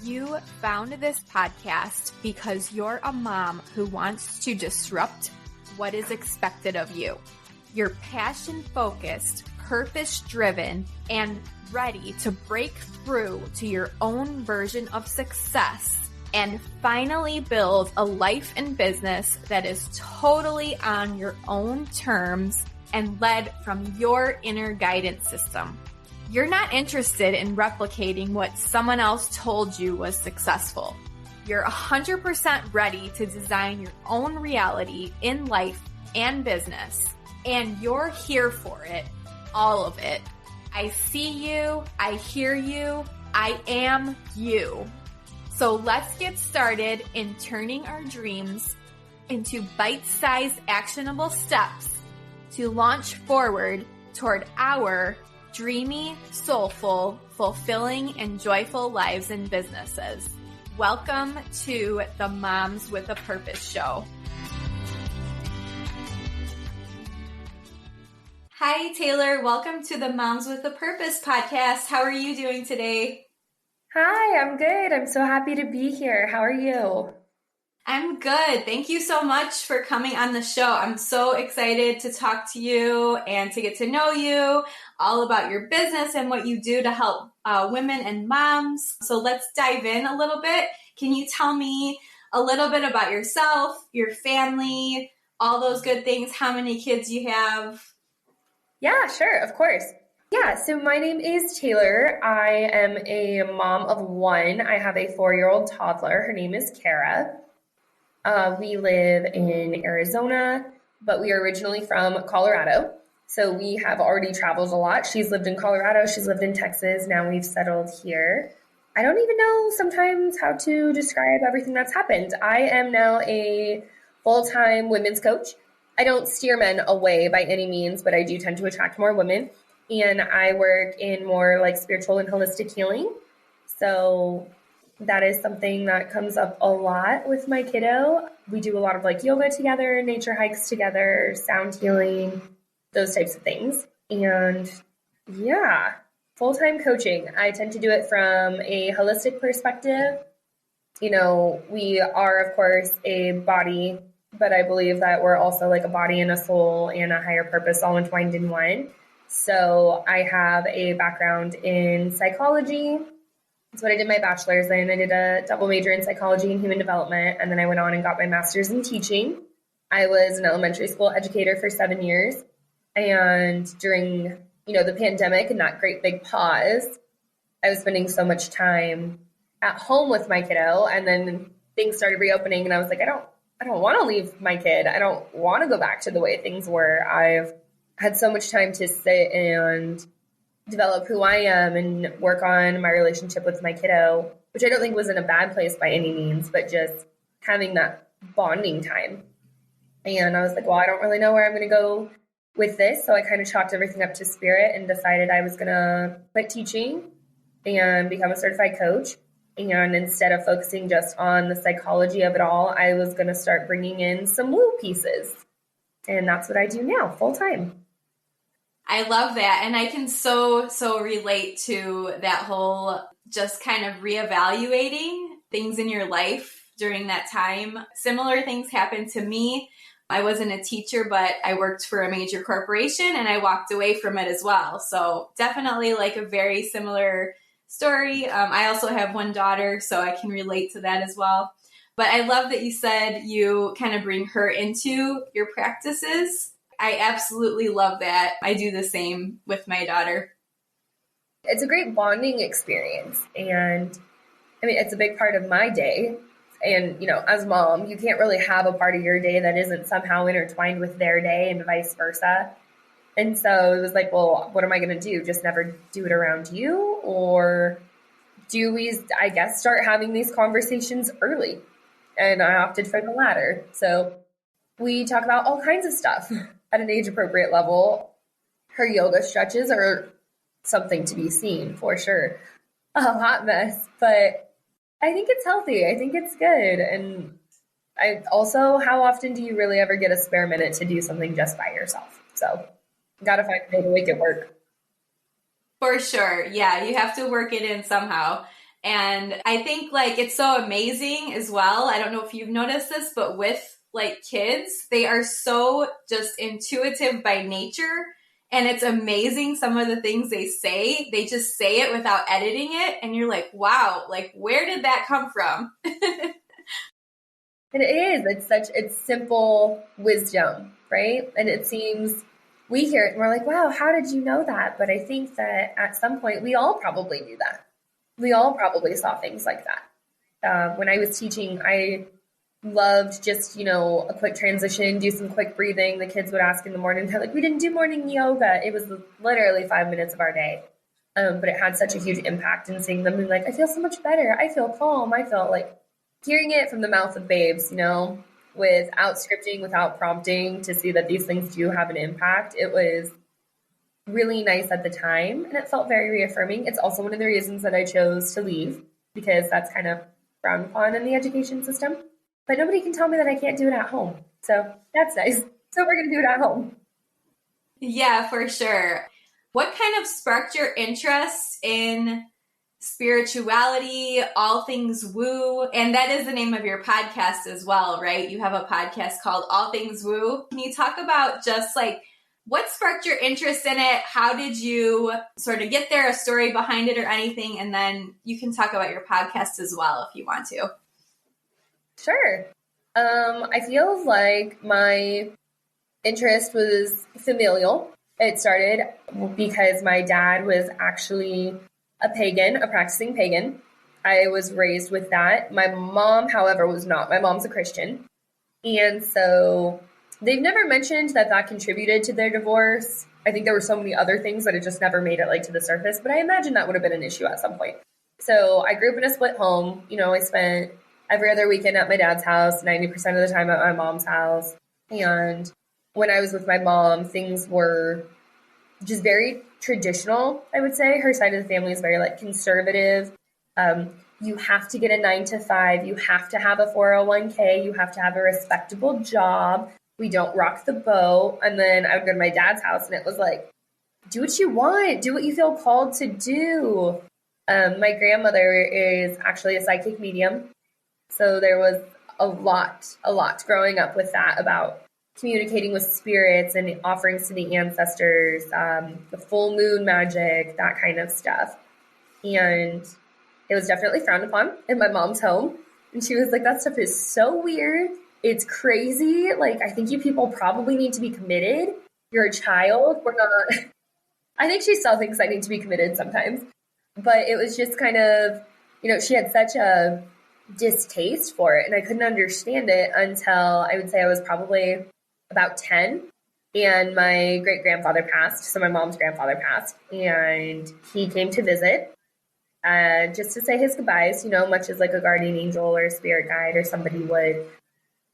You found this podcast because you're a mom who wants to disrupt what is expected of you. You're passion-focused, purpose-driven, and ready to break through to your own version of success and finally build a life and business that is totally on your own terms and led from your inner guidance system. You're not interested in replicating what someone else told you was successful. You're 100% ready to design your own reality in life and business, and you're here for it, all of it. I see you, I hear you, I am you. So let's get started in turning our dreams into bite-sized actionable steps to launch forward toward our dreamy, soulful, fulfilling, and joyful lives and businesses. Welcome to the Moms with a Purpose show. Hi, Taylor. Welcome to the Moms with a Purpose podcast. How are you doing today? Hi, I'm good. I'm so happy to be here. How are you? I'm good. Thank you so much for coming on the show. I'm so excited to talk to you and to get to know you all about your business and what you do to help women and moms. So let's dive in a little bit. Can you tell me a little bit about yourself, your family, all those good things, how many kids you have? Yeah, sure. Of course. Yeah, so my name is Taylor. I am a mom of one. I have a 4-year-old toddler. Her name is Kara. We live in Arizona, but we are originally from Colorado. So we have already traveled a lot. She's lived in Colorado. She's lived in Texas. Now we've settled here. I don't even know sometimes how to describe everything that's happened. I am now a full-time women's coach. I don't steer men away by any means, but I do tend to attract more women. And I work in more like spiritual and holistic healing. So that is something that comes up a lot with my kiddo. We do a lot of like yoga together, nature hikes together, sound healing, those types of things. And yeah, full-time coaching. I tend to do it from a holistic perspective. You know, we are, of course, a body, but I believe that we're also like a body and a soul and a higher purpose all entwined in one. So I have a background in psychology. That's what I did my bachelor's in. I did a double major in psychology and human development, and then I went on and got my master's in teaching. I was an elementary school educator for 7 years, and during, the pandemic and that great big pause, I was spending so much time at home with my kiddo, and then things started reopening, and I was like, I don't want to leave my kid. I don't want to go back to the way things were. I've had so much time to sit and develop who I am and work on my relationship with my kiddo, which I don't think was in a bad place by any means, but just having that bonding time. And I was like, well, I don't really know where I'm going to go with this. So I kind of chalked everything up to spirit and decided I was going to quit teaching and become a certified coach. And instead of focusing just on the psychology of it all, I was going to start bringing in some woo pieces. And that's what I do now, full time. I love that. And I can so relate to that whole just kind of reevaluating things in your life during that time. Similar things happened to me. I wasn't a teacher, but I worked for a major corporation and I walked away from it as well. So definitely like a very similar story. I also have one daughter, so I can relate to that as well. But I love that you said you kind of bring her into your practices. I absolutely love that. I do the same with my daughter. It's a great bonding experience. And I mean, it's a big part of my day. And, as a mom, you can't really have a part of your day that isn't somehow intertwined with their day and vice versa. And so it was like, well, what am I going to do? Just never do it around you? Or do we, I guess, start having these conversations early? And I opted for the latter. So we talk about all kinds of stuff at an age-appropriate level. Her yoga stretches are something to be seen, for sure. A hot mess, but I think it's healthy. I think it's good. And I also, how often do you really ever get a spare minute to do something just by yourself? So got to find a way to make it work. For sure. Yeah, you have to work it in somehow. And I think like it's so amazing as well. I don't know if you've noticed this, but with like kids, they are so just intuitive by nature. And it's amazing some of the things they say. They just say it without editing it. And you're like, wow, like where did that come from? And it is. It's simple wisdom, right? And it seems we hear it and we're like, wow, how did you know that? But I think that at some point we all probably knew that. We all probably saw things like that. When I was teaching, I loved just, a quick transition, do some quick breathing. The kids would ask in the morning, they're like, we didn't do morning yoga. It was literally 5 minutes of our day. But it had such a huge impact in seeing them be like, I feel so much better. I feel calm. I felt like hearing it from the mouth of babes, without scripting, without prompting, to see that these things do have an impact. It was really nice at the time, and it felt very reaffirming. It's also one of the reasons that I chose to leave, because that's kind of frowned upon in the education system. But nobody can tell me that I can't do it at home. So that's nice. So we're going to do it at home. Yeah, for sure. What kind of sparked your interest in spirituality, all things woo? And that is the name of your podcast as well, right? You have a podcast called All Things Woo. Can you talk about just like what sparked your interest in it? How did you sort of get there, a story behind it or anything? And then you can talk about your podcast as well if you want to. Sure. I feel like my interest was familial. It started because my dad was actually a pagan, a practicing pagan. I was raised with that. My mom, however, was not. My mom's a Christian. And so they've never mentioned that contributed to their divorce. I think there were so many other things that it just never made it to the surface, but I imagine that would have been an issue at some point. So I grew up in a split home. I spent every other weekend at my dad's house, 90% of the time at my mom's house. And when I was with my mom, things were just very traditional, I would say. Her side of the family is very conservative. You have to get a 9 to 5. You have to have a 401k. You have to have a respectable job. We don't rock the boat. And then I would go to my dad's house and it was like, do what you want. Do what you feel called to do. My grandmother is actually a psychic medium. So there was a lot growing up with that about communicating with spirits and offerings to the ancestors, the full moon magic, that kind of stuff. And it was definitely frowned upon in my mom's home. And she was like, that stuff is so weird. It's crazy. I think you people probably need to be committed. You're a child. We're not. I think she still thinks I need to be committed sometimes. But it was just kind of, she had such a distaste for it. And I couldn't understand it until I would say I was probably about 10. And my great-grandfather passed. So my mom's grandfather passed. And he came to visit just to say his goodbyes, much as a guardian angel or a spirit guide or somebody would.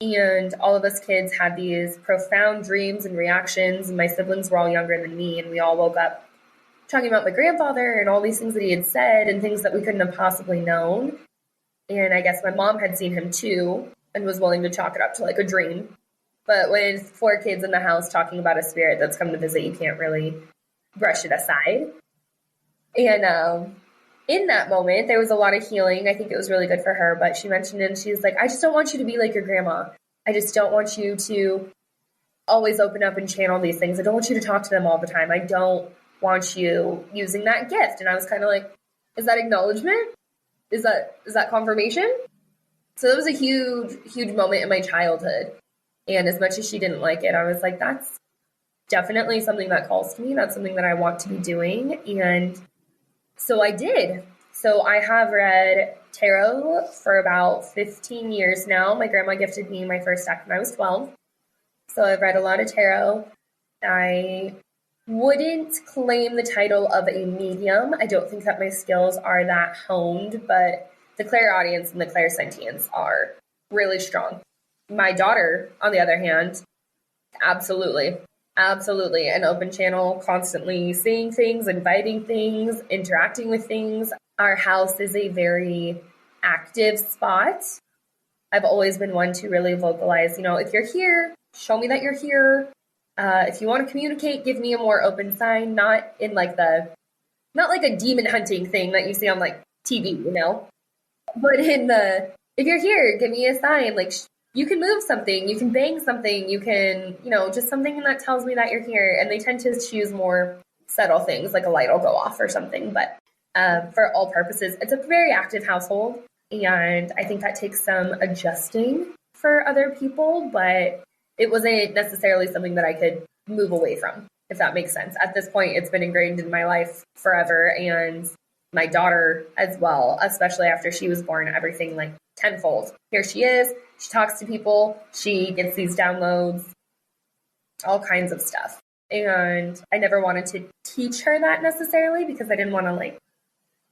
And all of us kids had these profound dreams and reactions. And my siblings were all younger than me. And we all woke up talking about my grandfather and all these things that he had said and things that we couldn't have possibly known. And I guess my mom had seen him too and was willing to chalk it up to a dream. But with 4 kids in the house talking about a spirit that's come to visit, you can't really brush it aside. And in that moment, there was a lot of healing. I think it was really good for her. But she mentioned it and she was like, I just don't want you to be like your grandma. I just don't want you to always open up and channel these things. I don't want you to talk to them all the time. I don't want you using that gift. And I was kind of like, is that acknowledgement? Is that confirmation? So that was a huge moment in my childhood. And as much as she didn't like it, I was like, that's definitely something that calls to me. That's something that I want to be doing. And so I did. So I have read tarot for about 15 years now. My grandma gifted me my first deck when I was 12. So I've read a lot of tarot. I wouldn't claim the title of a medium. I don't think that my skills are that honed, but the clairaudience and the clairsentience are really strong. My daughter, on the other hand, absolutely an open channel, constantly seeing things, inviting things, interacting with things. Our house is a very active spot. I've always been one to really vocalize, if you're here, show me that you're here. If you want to communicate, give me a more open sign, not in not like a demon hunting thing that you see on TV. But if you're here, give me a sign. Like, you can move something, you can bang something, you can, just something that tells me that you're here. And they tend to choose more subtle things, like a light will go off or something. But for all purposes, it's a very active household. And I think that takes some adjusting for other people, but it wasn't necessarily something that I could move away from, if that makes sense. At this point, it's been ingrained in my life forever. And my daughter as well, especially after she was born, everything like tenfold. Here she is. She talks to people. She gets these downloads, all kinds of stuff. And I never wanted to teach her that necessarily because I didn't want to like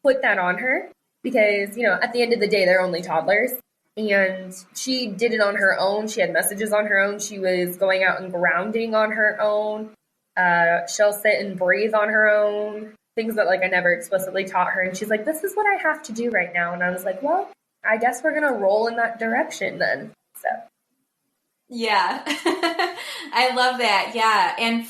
put that on her because, at the end of the day, they're only toddlers. And she did it on her own. She had messages on her own. She was going out and grounding on her own. She'll sit and breathe on her own. Things that like I never explicitly taught her. And she's like, this is what I have to do right now. And I was like, well, I guess we're going to roll in that direction then. So. Yeah, I love that. Yeah. And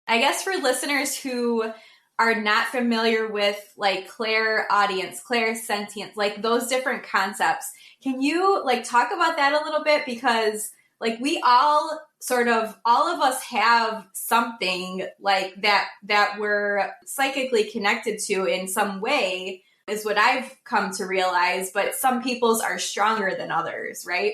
I guess for listeners who are not familiar with like clairaudience, clairsentience, like those different concepts, can you like talk about that a little bit? Because like we all of us have something like that we're psychically connected to in some way is what I've come to realize, but some people's are stronger than others, right?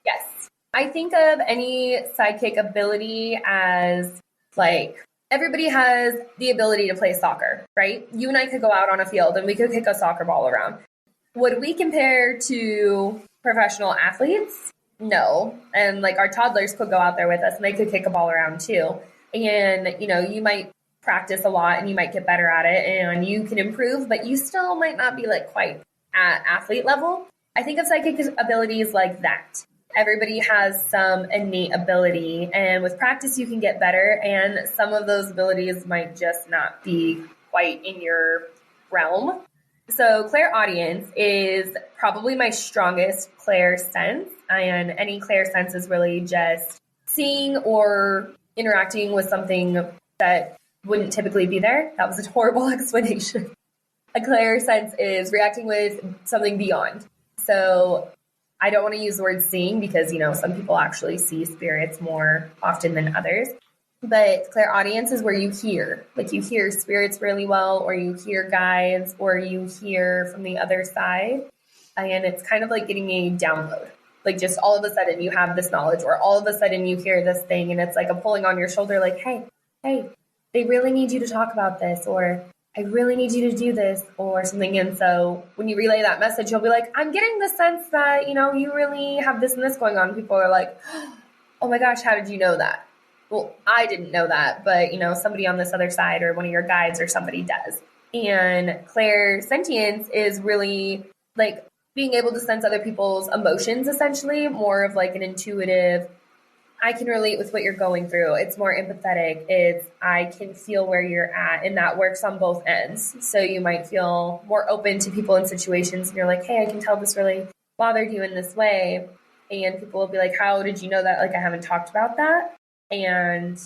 Yes. I think of any psychic ability as like everybody has the ability to play soccer, right? You and I could go out on a field and we could kick a soccer ball around. Would we compare to professional athletes? No. And like our toddlers could go out there with us and they could kick a ball around too. And, you might practice a lot and you might get better at it and you can improve, but you still might not be like quite at athlete level. I think of psychic abilities like that. Everybody has some innate ability, and with practice, you can get better. And some of those abilities might just not be quite in your realm. So clairaudience is probably my strongest clair sense. And any clair sense is really just seeing or interacting with something that wouldn't typically be there. That was a horrible explanation. A clair sense is reacting with something beyond. So I don't want to use the word seeing because, some people actually see spirits more often than others. But clairaudience is where you hear. Like you hear spirits really well, or you hear guides, or you hear from the other side. And it's kind of like getting a download. Like just all of a sudden you have this knowledge, or all of a sudden you hear this thing and it's like a pulling on your shoulder like, hey, they really need you to talk about this, or I really need you to do this or something. And so when you relay that message, you'll be like, I'm getting the sense that, you really have this and this going on. People are like, oh my gosh, how did you know that? Well, I didn't know that, but somebody on this other side or one of your guides or somebody does. And clairsentience is really like being able to sense other people's emotions, essentially more of like an intuitive, I can relate with what you're going through. It's more empathetic. I can feel where you're at, and that works on both ends. So you might feel more open to people in situations and you're like, hey, I can tell this really bothered you in this way. And people will be like, how did you know that? Like, I haven't talked about that. And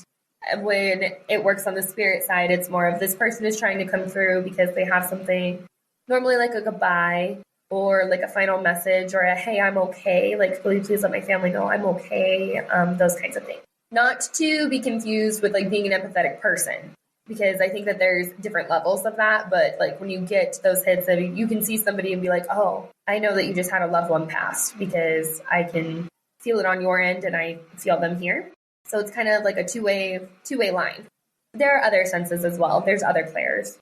when it works on the spirit side, it's more of this person is trying to come through because they have something normally like a goodbye or like a final message or a, hey, I'm okay. Like, will you please let my family know I'm okay? Those kinds of things. Not to be confused with like being an empathetic person, because I think that there's different levels of that. But like when you get those hits that you can see somebody and be like, oh, I know that you just had a loved one pass because I can feel it on your end and I feel them here. So it's kind of like a two-way line. There are other senses as well. There's other clairs.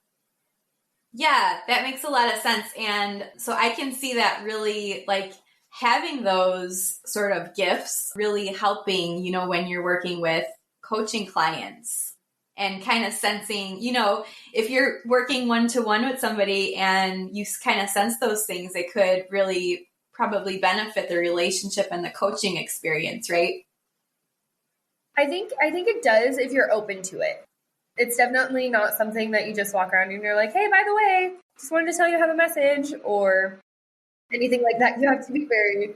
Yeah, that makes a lot of sense. And so I can see that really like having those sort of gifts really helping, when you're working with coaching clients and kind of sensing, if you're working one-to-one with somebody and you kind of sense those things, it could really probably benefit the relationship and the coaching experience, right? I think it does if you're open to it. It's definitely not something that you just walk around and you're like, hey, by the way, just wanted to tell you I have a message or anything like that. You have to be very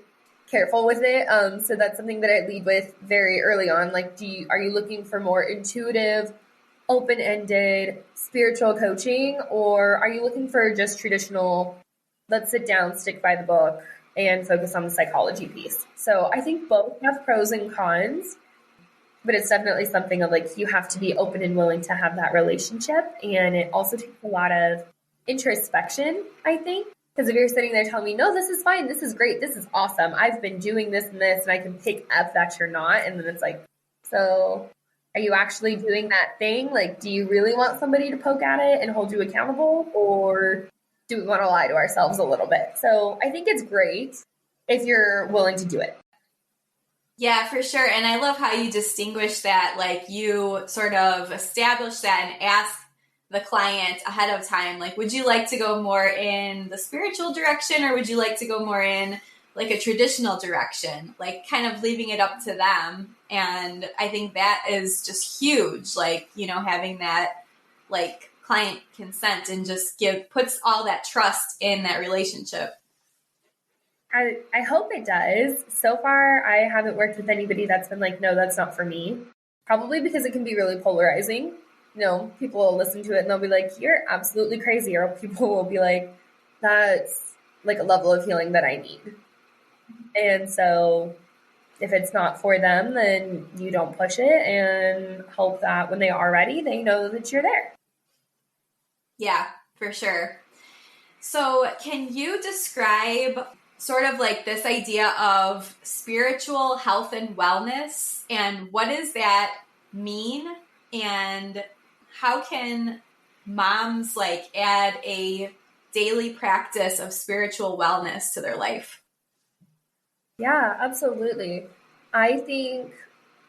careful with it. So that's something that I lead with very early on. Like, are you looking for more intuitive open-ended spiritual coaching, or are you looking for just traditional, let's sit down, stick by the book, and focus on the psychology piece? So I think both have pros and cons, but it's definitely something of like, you have to be open and willing to have that relationship. And it also takes a lot of introspection, I think. Because if you're sitting there telling me, no, this is fine, this is great, this is awesome, I've been doing this and this, and I can pick up that you're not. And then it's like, so are you actually doing that thing? Like, do you really want somebody to poke at it and hold you accountable? Or do we want to lie to ourselves a little bit? So I think it's great if you're willing to do it. Yeah, for sure. And I love how you distinguish that, like you sort of establish that and ask the client ahead of time, like, would you like to go more in the spiritual direction, or would you like to go more in like a traditional direction, like kind of leaving it up to them. And I think that is just huge, like, you know, having that like client consent and just puts all that trust in that relationship. I hope it does. So far, I haven't worked with anybody that's been like, no, that's not for me. Probably because it can be really polarizing. You know, people will listen to it and they'll be like, you're absolutely crazy. Or people will be like, that's like a level of healing that I need. And so if it's not for them, then you don't push it, and hope that when they are ready, they know that you're there. Yeah, for sure. So can you describe sort of like this idea of spiritual health and wellness, and what does that mean, and how can moms like add a daily practice of spiritual wellness to their life? Yeah, absolutely. I think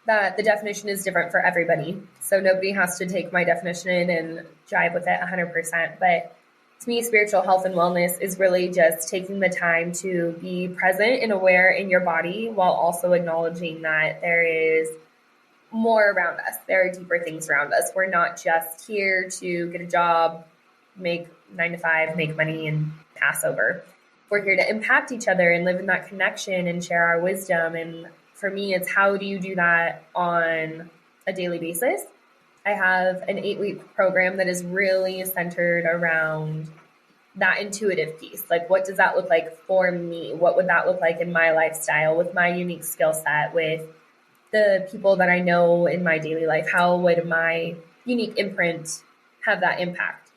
that the definition is different for everybody. So nobody has to take my definition and jive with it 100%. But to me, spiritual health and wellness is really just taking the time to be present and aware in your body, while also acknowledging that there is more around us. There are deeper things around us. We're not just here to get a job, make 9 to 5, make money, and pass over. We're here to impact each other and live in that connection and share our wisdom. And for me, it's how do you do that on a daily basis? I have an 8-week program that is really centered around that intuitive piece. Like, what does that look like for me? What would that look like in my lifestyle with my unique skill set, with the people that I know in my daily life? How would my unique imprint have that impact?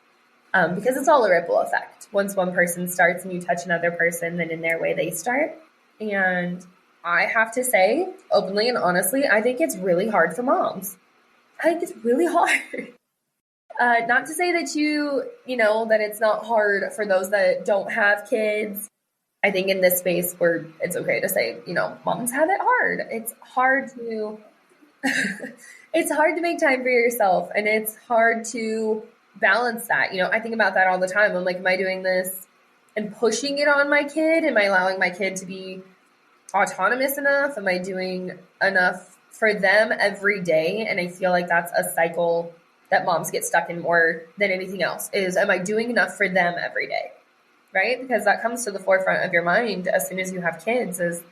Because it's all a ripple effect. Once one person starts and you touch another person, then in their way they start. And I have to say, openly and honestly, I think it's really hard for moms. I think it's really hard. Not to say that that it's not hard for those that don't have kids. I think in this space where it's okay to say, moms have it hard. It's hard to, it's hard to make time for yourself, and it's hard to balance that. I think about that all the time. I'm like, am I doing this and pushing it on my kid? Am I allowing my kid to be autonomous enough? Am I doing enough for them every day? And I feel like that's a cycle that moms get stuck in more than anything else, is, am I doing enough for them every day? Right? Because that comes to the forefront of your mind as soon as you have kids, is,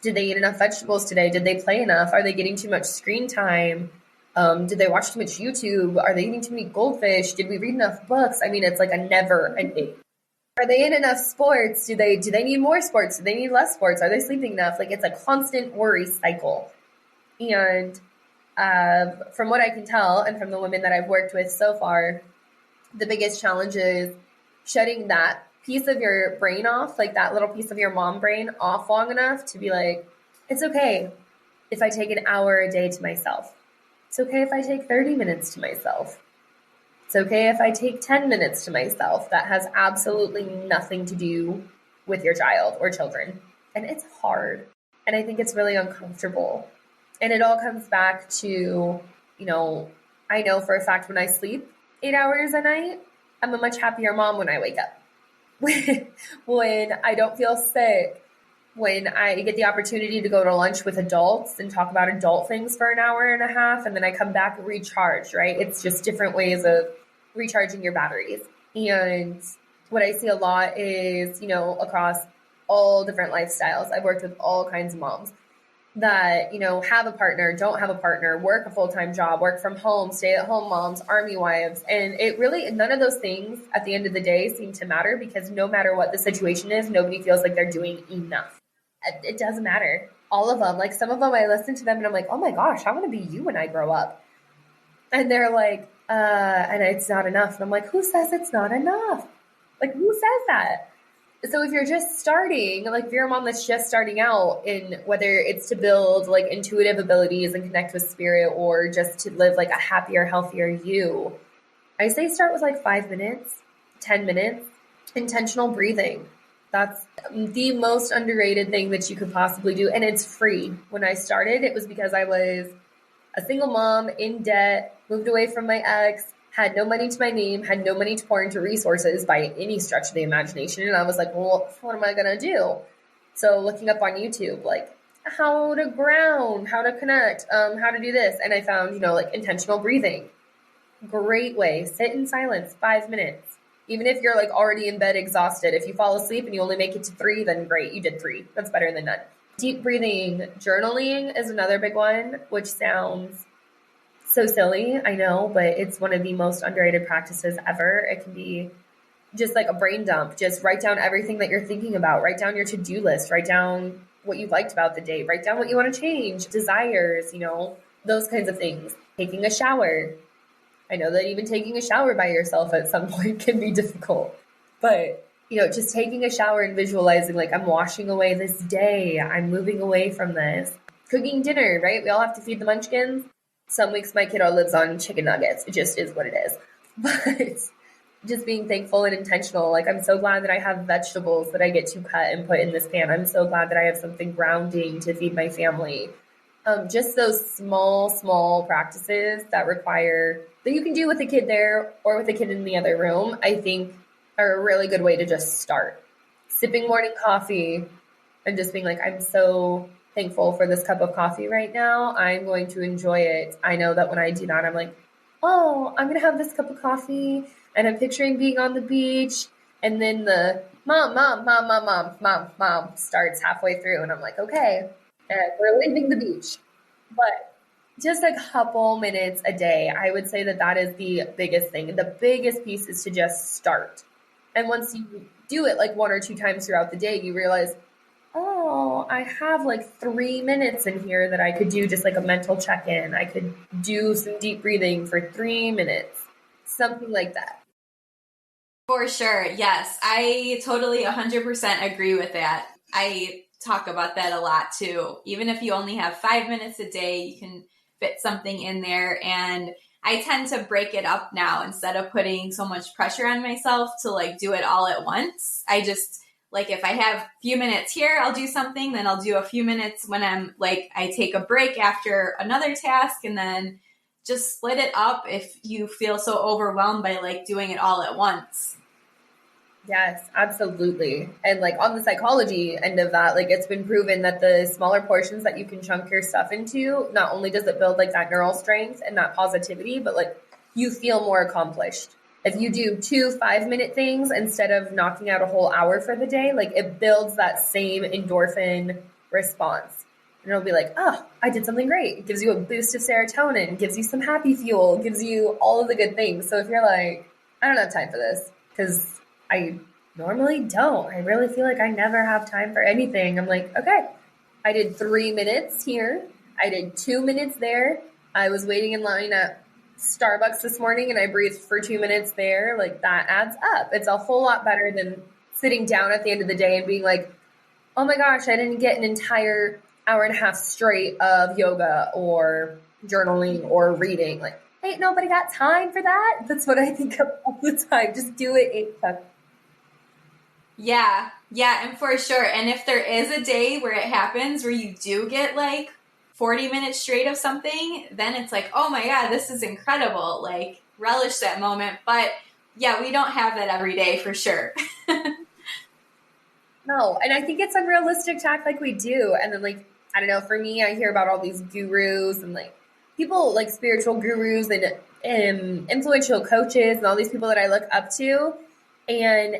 did they eat enough vegetables today? Did they play enough? Are they getting too much screen time? Did they watch too much YouTube? Are they eating too many goldfish? Did we read enough books? I mean, it's like a never ending. Are they in enough sports? Do they need more sports? Do they need less sports? Are they sleeping enough? Like, it's a constant worry cycle. And from what I can tell, and from the women that I've worked with so far, the biggest challenge is shutting that piece of your brain off, like that little piece of your mom brain off long enough to be like, it's okay if I take an hour a day to myself. It's okay if I take 30 minutes to myself. It's okay if I take 10 minutes to myself. That has absolutely nothing to do with your child or children. And it's hard. And I think it's really uncomfortable. And it all comes back to, I know for a fact when I sleep 8 hours a night, I'm a much happier mom when I wake up. When I don't feel sick, when I get the opportunity to go to lunch with adults and talk about adult things for an hour and a half, and then I come back recharged, right? It's just different ways of recharging your batteries. And what I see a lot is, across all different lifestyles, I've worked with all kinds of moms. that, have a partner, don't have a partner, work a full-time job, work from home, stay at home moms, army wives. And it really, none of those things at the end of the day seem to matter, because no matter what the situation is, nobody feels like they're doing enough. It doesn't matter. All of them, like some of them, I listen to them and I'm like, oh my gosh, I want to be you when I grow up. And they're like, and it's not enough. And I'm like, who says it's not enough? Like, who says that? So if you're just starting, like if you're a mom that's just starting out in whether it's to build like intuitive abilities and connect with spirit, or just to live like a happier, healthier you, I say start with like 5 minutes, 10 minutes, intentional breathing. That's the most underrated thing that you could possibly do. And it's free. When I started, it was because I was a single mom in debt, moved away from my ex, had no money to my name, had no money to pour into resources by any stretch of the imagination. And I was like, well, what am I going to do? So looking up on YouTube, like how to ground, how to connect, how to do this. And I found, like intentional breathing. Great way. Sit in silence, 5 minutes. Even if you're like already in bed exhausted, if you fall asleep and you only make it to 3, then great, you did 3. That's better than none. Deep breathing. Journaling is another big one, which sounds so silly, I know, but it's one of the most underrated practices ever. It can be just like a brain dump. Just write down everything that you're thinking about. Write down your to-do list. Write down what you liked about the day. Write down what you want to change, desires, those kinds of things. Taking a shower. I know that even taking a shower by yourself at some point can be difficult, but just taking a shower and visualizing like I'm washing away this day. I'm moving away from this. Cooking dinner, right? We all have to feed the munchkins. Some weeks my kiddo lives on chicken nuggets. It just is what it is. But just being thankful and intentional. Like I'm so glad that I have vegetables that I get to cut and put in this pan. I'm so glad that I have something grounding to feed my family. Just those small practices that you can do with a kid there or with a kid in the other room, I think are a really good way to just start. Sipping morning coffee and just being like, I'm so thankful for this cup of coffee right now. I'm going to enjoy it. I know that when I do that, I'm like, oh, I'm going to have this cup of coffee, and I'm picturing being on the beach, and then the mom starts halfway through, and I'm like, okay, we're leaving the beach. But just a couple minutes a day, I would say that is the biggest thing. The biggest piece is to just start. And once you do it like 1 or 2 times throughout the day, you realize, oh, I have like 3 minutes in here that I could do just like a mental check-in. I could do some deep breathing for 3 minutes, something like that. For sure. Yes. I totally 100% agree with that. I talk about that a lot too. Even if you only have 5 minutes a day, you can fit something in there. And I tend to break it up now instead of putting so much pressure on myself to like do it all at once. I just like, if I have a few minutes here, I'll do something. Then I'll do a few minutes when I'm like, I take a break after another task, and then just split it up if you feel so overwhelmed by like doing it all at once. Yes, absolutely. And like on the psychology end of that, like it's been proven that the smaller portions that you can chunk your stuff into, not only does it build like that neural strength and that positivity, but like you feel more accomplished. If you do 2 5-minute things instead of knocking out a whole hour for the day, like it builds that same endorphin response. And it'll be like, oh, I did something great. It gives you a boost of serotonin, gives you some happy fuel, gives you all of the good things. So if you're like, I don't have time for this, because I normally don't. I really feel like I never have time for anything. I'm like, okay, I did 3 minutes here. I did 2 minutes there. I was waiting in line at Starbucks this morning and I breathed for 2 minutes there. Like that adds up. It's a whole lot better than sitting down at the end of the day and being like, oh my gosh, I didn't get an entire hour and a half straight of yoga or journaling or reading. Like, ain't nobody got time for that. That's what I think of all the time. Just do it. Yeah, and for sure. And if there is a day where it happens where you do get like 40 minutes straight of something, then it's like, oh my God, this is incredible. Like relish that moment. But yeah, we don't have that every day for sure. No, and I think it's unrealistic to act like we do. And then like, I don't know, for me, I hear about all these gurus and like people like spiritual gurus and influential coaches and all these people that I look up to. And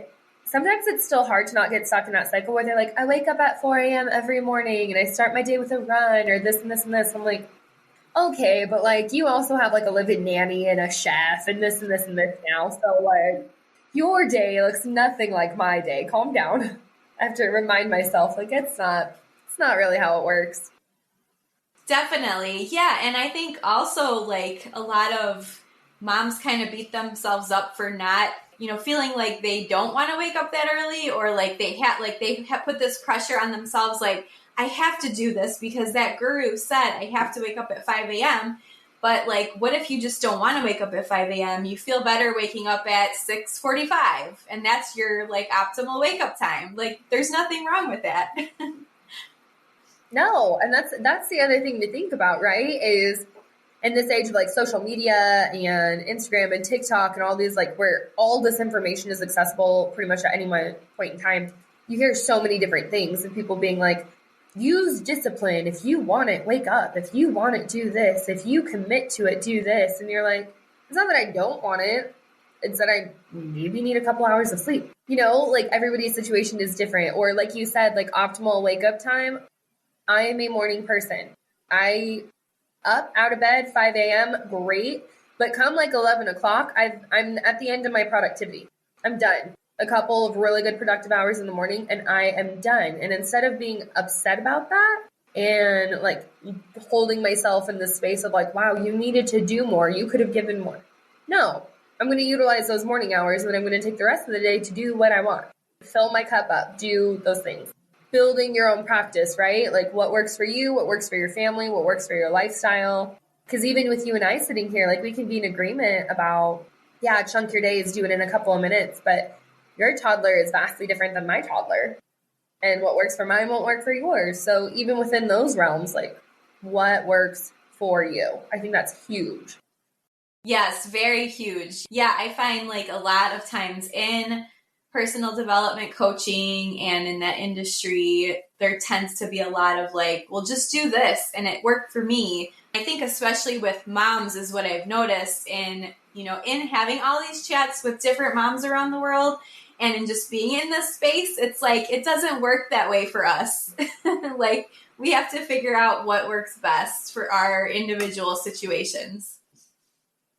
sometimes it's still hard to not get stuck in that cycle where they're like, I wake up at 4 a.m. every morning and I start my day with a run or this and this and this. I'm like, okay, but like you also have like a living nanny and a chef and this and this and this now. So like your day looks nothing like my day. Calm down. I have to remind myself like it's not really how it works. Definitely. Yeah. And I think also like a lot of moms kind of beat themselves up for not, feeling like they don't want to wake up that early, or like they have put this pressure on themselves. Like, I have to do this because that guru said I have to wake up at 5 a.m. But like, what if you just don't want to wake up at 5 a.m.? You feel better waking up at 6:45 and that's your like optimal wake up time. Like, there's nothing wrong with that. No, and that's the other thing to think about, right? Is in this age of like social media and Instagram and TikTok and all these like where all this information is accessible pretty much at any point in time, you hear so many different things and people being like, use discipline. If you want it, wake up. If you want it, do this. If you commit to it, do this. And you're like, it's not that I don't want it. It's that I maybe need a couple hours of sleep. Like everybody's situation is different. Or like you said, like optimal wake up time. I am a morning person. I up out of bed 5 a.m. great, but come like 11 o'clock, I'm at the end of my productivity. I'm done. A couple of really good productive hours in the morning and I am done. And instead of being upset about that and like holding myself in this space of like, wow, you needed to do more. You could have given more. No, I'm going to utilize those morning hours and then I'm going to take the rest of the day to do what I want. Fill my cup up, do those things. Building your own practice, right? Like what works for you, what works for your family, what works for your lifestyle. Because even with you and I sitting here, like we can be in agreement about, yeah, chunk your days, do it in a couple of minutes, but your toddler is vastly different than my toddler. And what works for mine won't work for yours. So even within those realms, like what works for you? I think that's huge. Yes, very huge. Yeah, I find like a lot of times in personal development coaching and in that industry, there tends to be a lot of like, well, just do this and it worked for me. I think especially with moms is what I've noticed in having all these chats with different moms around the world and in just being in this space, it's like, it doesn't work that way for us. Like we have to figure out what works best for our individual situations.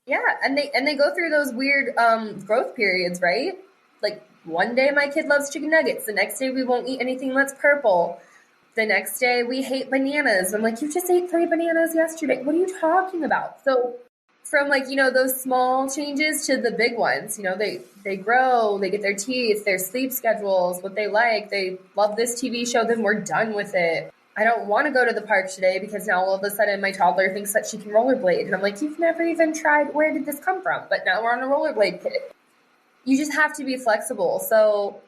Yeah. And they go through those weird growth periods, right? Like one day my kid loves chicken nuggets. The next day we won't eat anything that's purple. The next day we hate bananas. I'm like, you just ate 3 bananas yesterday. What are you talking about? So from like, those small changes to the big ones, they grow, they get their teeth, their sleep schedules, what they like. They love this TV show, then we're done with it. I don't want to go to the park today because now all of a sudden my toddler thinks that she can rollerblade. And I'm like, you've never even tried. Where did this come from? But now we're on a rollerblade kit. You just have to be flexible. So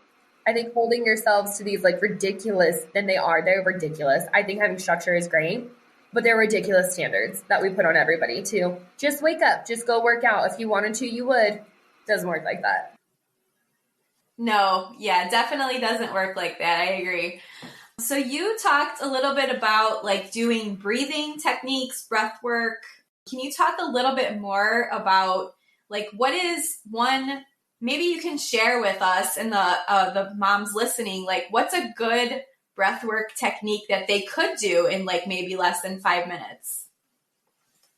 I think holding yourselves to these like ridiculous, and they're ridiculous. I think having structure is great, but they're ridiculous standards that we put on everybody too. Just wake up, just go work out. If you wanted to, you would. Doesn't work like that. No, yeah, definitely doesn't work like that. I agree. So you talked a little bit about like doing breathing techniques, breath work. Can you talk a little bit more about like what is one, maybe you can share with us and the moms listening, like what's a good breathwork technique that they could do in like maybe less than 5 minutes?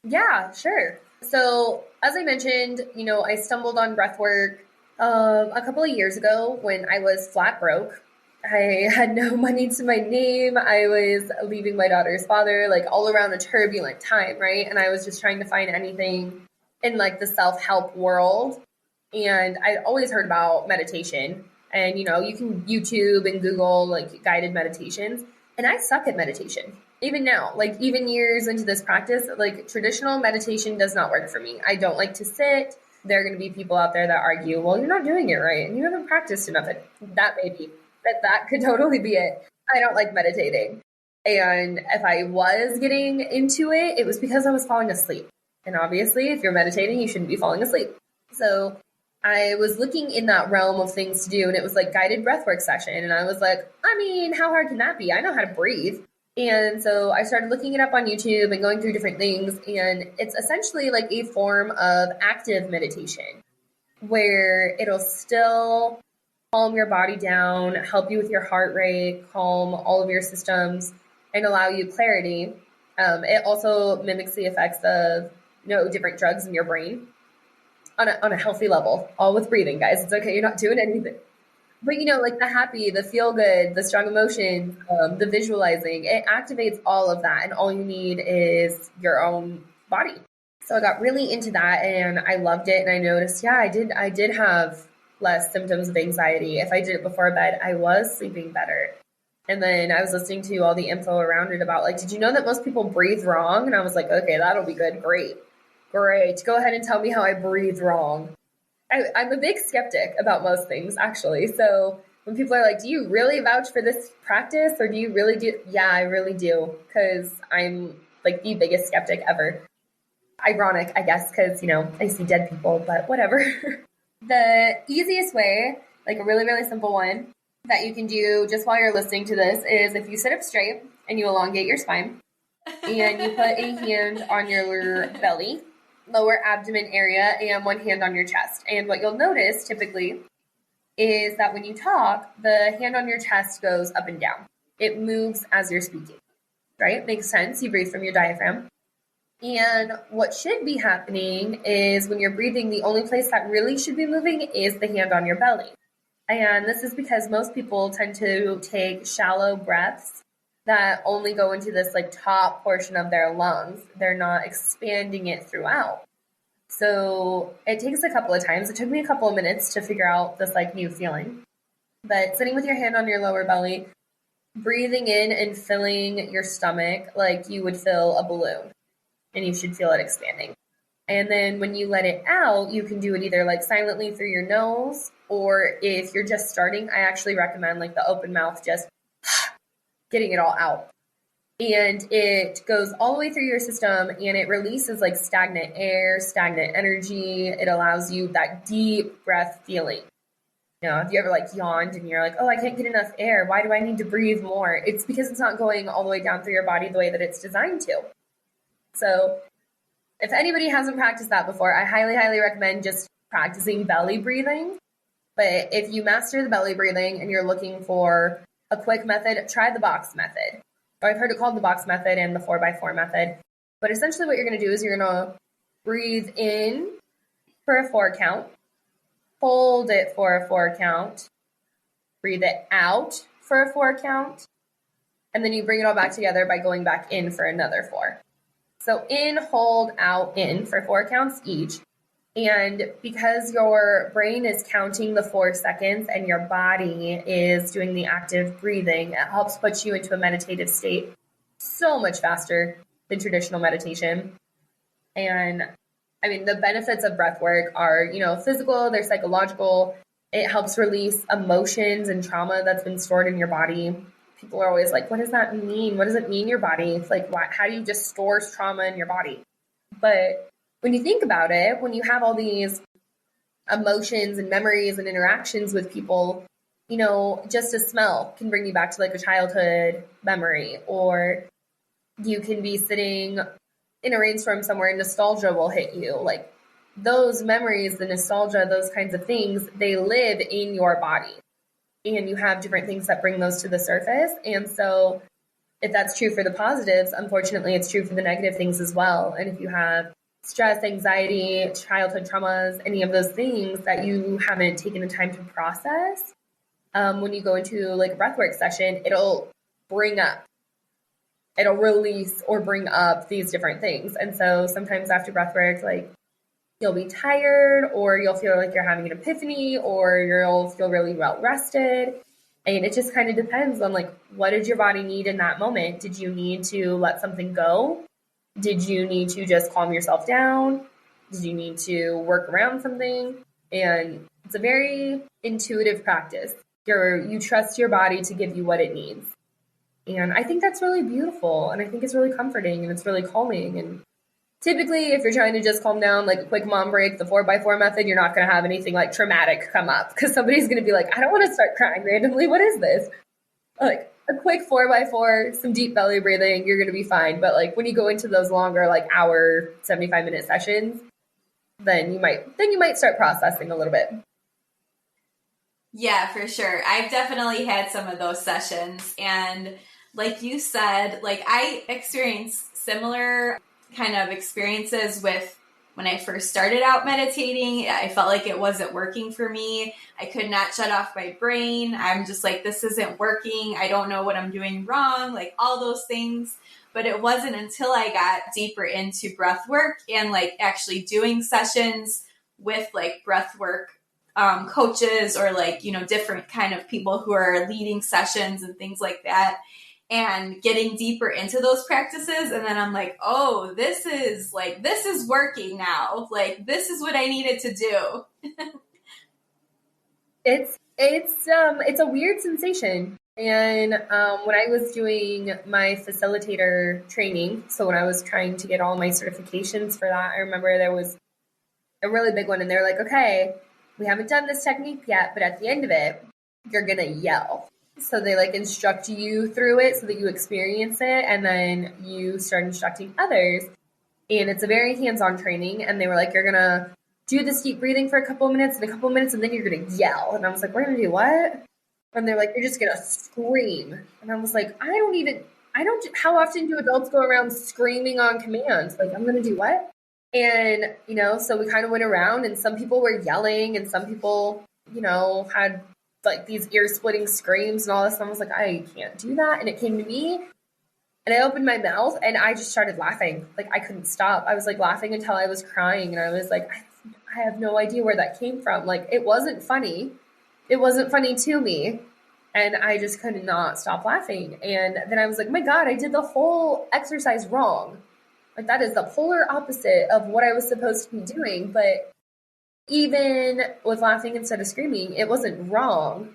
Yeah, sure. So as I mentioned, I stumbled on breathwork a couple of years ago when I was flat broke. I had no money to my name. I was leaving my daughter's father, like all around a turbulent time, right? And I was just trying to find anything in like the self-help world. And I'd always heard about meditation. And, you can YouTube and Google like guided meditations. And I suck at meditation. Even now, like even years into this practice, like traditional meditation does not work for me. I don't like to sit. There are going to be people out there that argue, well, you're not doing it right. And you haven't practiced enough. That may be. That could totally be it. I don't like meditating. And if I was getting into it, it was because I was falling asleep. And obviously, if you're meditating, you shouldn't be falling asleep. So I was looking in that realm of things to do, and it was like guided breathwork session. And I was like, how hard can that be? I know how to breathe. And so I started looking it up on YouTube and going through different things. And it's essentially like a form of active meditation where it'll still calm your body down, help you with your heart rate, calm all of your systems, and allow you clarity. It also mimics the effects of, different drugs in your brain on a healthy level, all with breathing, guys. It's okay. You're not doing anything. But, like the happy, the feel good, the strong emotions, the visualizing, it activates all of that. And all you need is your own body. So I got really into that and I loved it. And I noticed, I did have less symptoms of anxiety. If I did it before bed, I was sleeping better. And then I was listening to all the info around it about did you know that most people breathe wrong? And I was like, okay, that'll be good. Great. Go ahead and tell me how I breathe wrong. I'm a big skeptic about most things, actually. So when people are like, do you really vouch for this practice? Or do you really do? Yeah, I really do. Because I'm the biggest skeptic ever. Ironic, I guess, because, I see dead people, but whatever. The easiest way, a really, really simple one that you can do just while you're listening to this is if you sit up straight and you elongate your spine and you put a hand on your belly, lower abdomen area, and one hand on your chest. And what you'll notice typically is that when you talk, the hand on your chest goes up and down. It moves as you're speaking, right? Makes sense. You breathe from your diaphragm. And what should be happening is when you're breathing, the only place that really should be moving is the hand on your belly. And this is because most people tend to take shallow breaths that only go into this top portion of their lungs. They're not expanding it throughout. So it takes a couple of times. It took me a couple of minutes to figure out this new feeling. But sitting with your hand on your lower belly, breathing in and filling your stomach like you would fill a balloon. And you should feel it expanding. And then when you let it out, you can do it either silently through your nose, or if you're just starting, I actually recommend the open mouth, just getting it all out. And it goes all the way through your system and it releases stagnant air, stagnant energy. It allows you that deep breath feeling. If you ever yawned and you're oh, I can't get enough air. Why do I need to breathe more? It's because it's not going all the way down through your body the way that it's designed to. So if anybody hasn't practiced that before, I highly, highly recommend just practicing belly breathing. But if you master the belly breathing and you're looking for a quick method, try the box method. I've heard it called the box method and the 4x4 method. But essentially what you're going to do is you're going to breathe in for a 4 count, hold it for a 4 count, breathe it out for a 4 count, and then you bring it all back together by going back in for another 4. So in, hold, out, in for 4 counts each. And because your brain is counting the 4 seconds and your body is doing the active breathing, it helps put you into a meditative state so much faster than traditional meditation. And I mean, the benefits of breath work are, physical, they're psychological. It helps release emotions and trauma that's been stored in your body. People are always like, what does that mean? What does it mean, your body? It's how do you just store trauma in your body? But when you think about it, when you have all these emotions and memories and interactions with people, just a smell can bring you back to a childhood memory, or you can be sitting in a rainstorm somewhere and nostalgia will hit you. Those memories, the nostalgia, those kinds of things, they live in your body. And you have different things that bring those to the surface. And so if that's true for the positives, unfortunately, it's true for the negative things as well. And if you have stress, anxiety, childhood traumas, any of those things that you haven't taken the time to process, when you go into a breathwork session, it'll release or bring up these different things. And so sometimes after breathwork, you'll be tired, or you'll feel like you're having an epiphany, or you'll feel really well rested. And it just kind of depends on what did your body need in that moment? Did you need to let something go? Did you need to just calm yourself down? Did you need to work around something? And it's a very intuitive practice. You trust your body to give you what it needs. And I think that's really beautiful. And I think it's really comforting and it's really calming. And typically, if you're trying to just calm down, a quick mom break, the 4x4 method, you're not going to have anything traumatic come up, because somebody's going to be I don't want to start crying randomly. What is this? A quick 4x4, some deep belly breathing, you're going to be fine. But when you go into those longer, hour, 75-minute sessions, then you might start processing a little bit. Yeah, for sure. I've definitely had some of those sessions. And like you said, like I experienced similar kind of experiences with when I first started out meditating. I felt like it wasn't working for me. I could not shut off my brain. I'm just like, this isn't working. I don't know what I'm doing wrong, like all those things. But it wasn't until I got deeper into breath work and like actually doing sessions with like breath work coaches or like, you know, different kind of people who are leading sessions and things like that and getting deeper into those practices. And then I'm like, oh, this is working now. Like, this is what I needed to do. It's a weird sensation. And when I was doing my facilitator training, so when I was trying to get all my certifications for that, I remember there was a really big one, and they're like, okay, we haven't done this technique yet, but at the end of it, you're gonna yell. So they like instruct you through it so that you experience it, and then you start instructing others. And it's a very hands-on training, and they were like, you're gonna do this deep breathing for a couple of minutes, and then you're gonna yell. And I was like, we're gonna do what? And they're like, you're just gonna scream. And I was like, how often do adults go around screaming on commands? Like, I'm gonna do what? And, you know, so we kind of went around, and some people were yelling, and some people, you know, had like these ear-splitting screams and all this. And I was like, I can't do that. And it came to me, and I opened my mouth, and I just started laughing. Like, I couldn't stop. I was like laughing until I was crying, and I was like, I have no idea where that came from. Like, it wasn't funny. It wasn't funny to me. And I just could not stop laughing. And then I was like, my God, I did the whole exercise wrong. Like, that is the polar opposite of what I was supposed to be doing. But even with laughing instead of screaming, it wasn't wrong.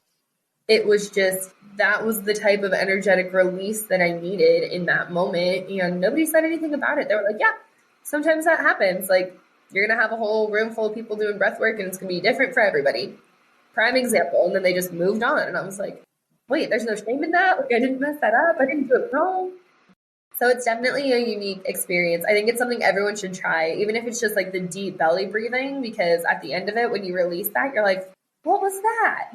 It was just, that was the type of energetic release that I needed in that moment. And nobody said anything about it. They were like, yeah, sometimes that happens. Like, you're going to have a whole room full of people doing breath work, and it's going to be different for everybody. Prime example. And then they just moved on. And I was like, wait, there's no shame in that? Like, I didn't mess that up. I didn't do it wrong. So it's definitely a unique experience. I think it's something everyone should try, even if it's just like the deep belly breathing, because at the end of it, when you release that, you're like, what was that?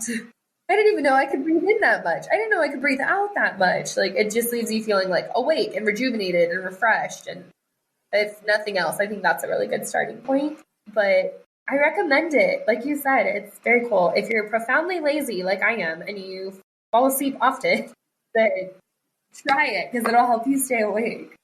I didn't even know I could breathe in that much. I didn't know I could breathe out that much. Like, it just leaves you feeling like awake and rejuvenated and refreshed. And if nothing else, I think that's a really good starting point. But I recommend it. Like you said, it's very cool. If you're profoundly lazy like I am and you fall asleep often, then try it, because it'll help you stay awake.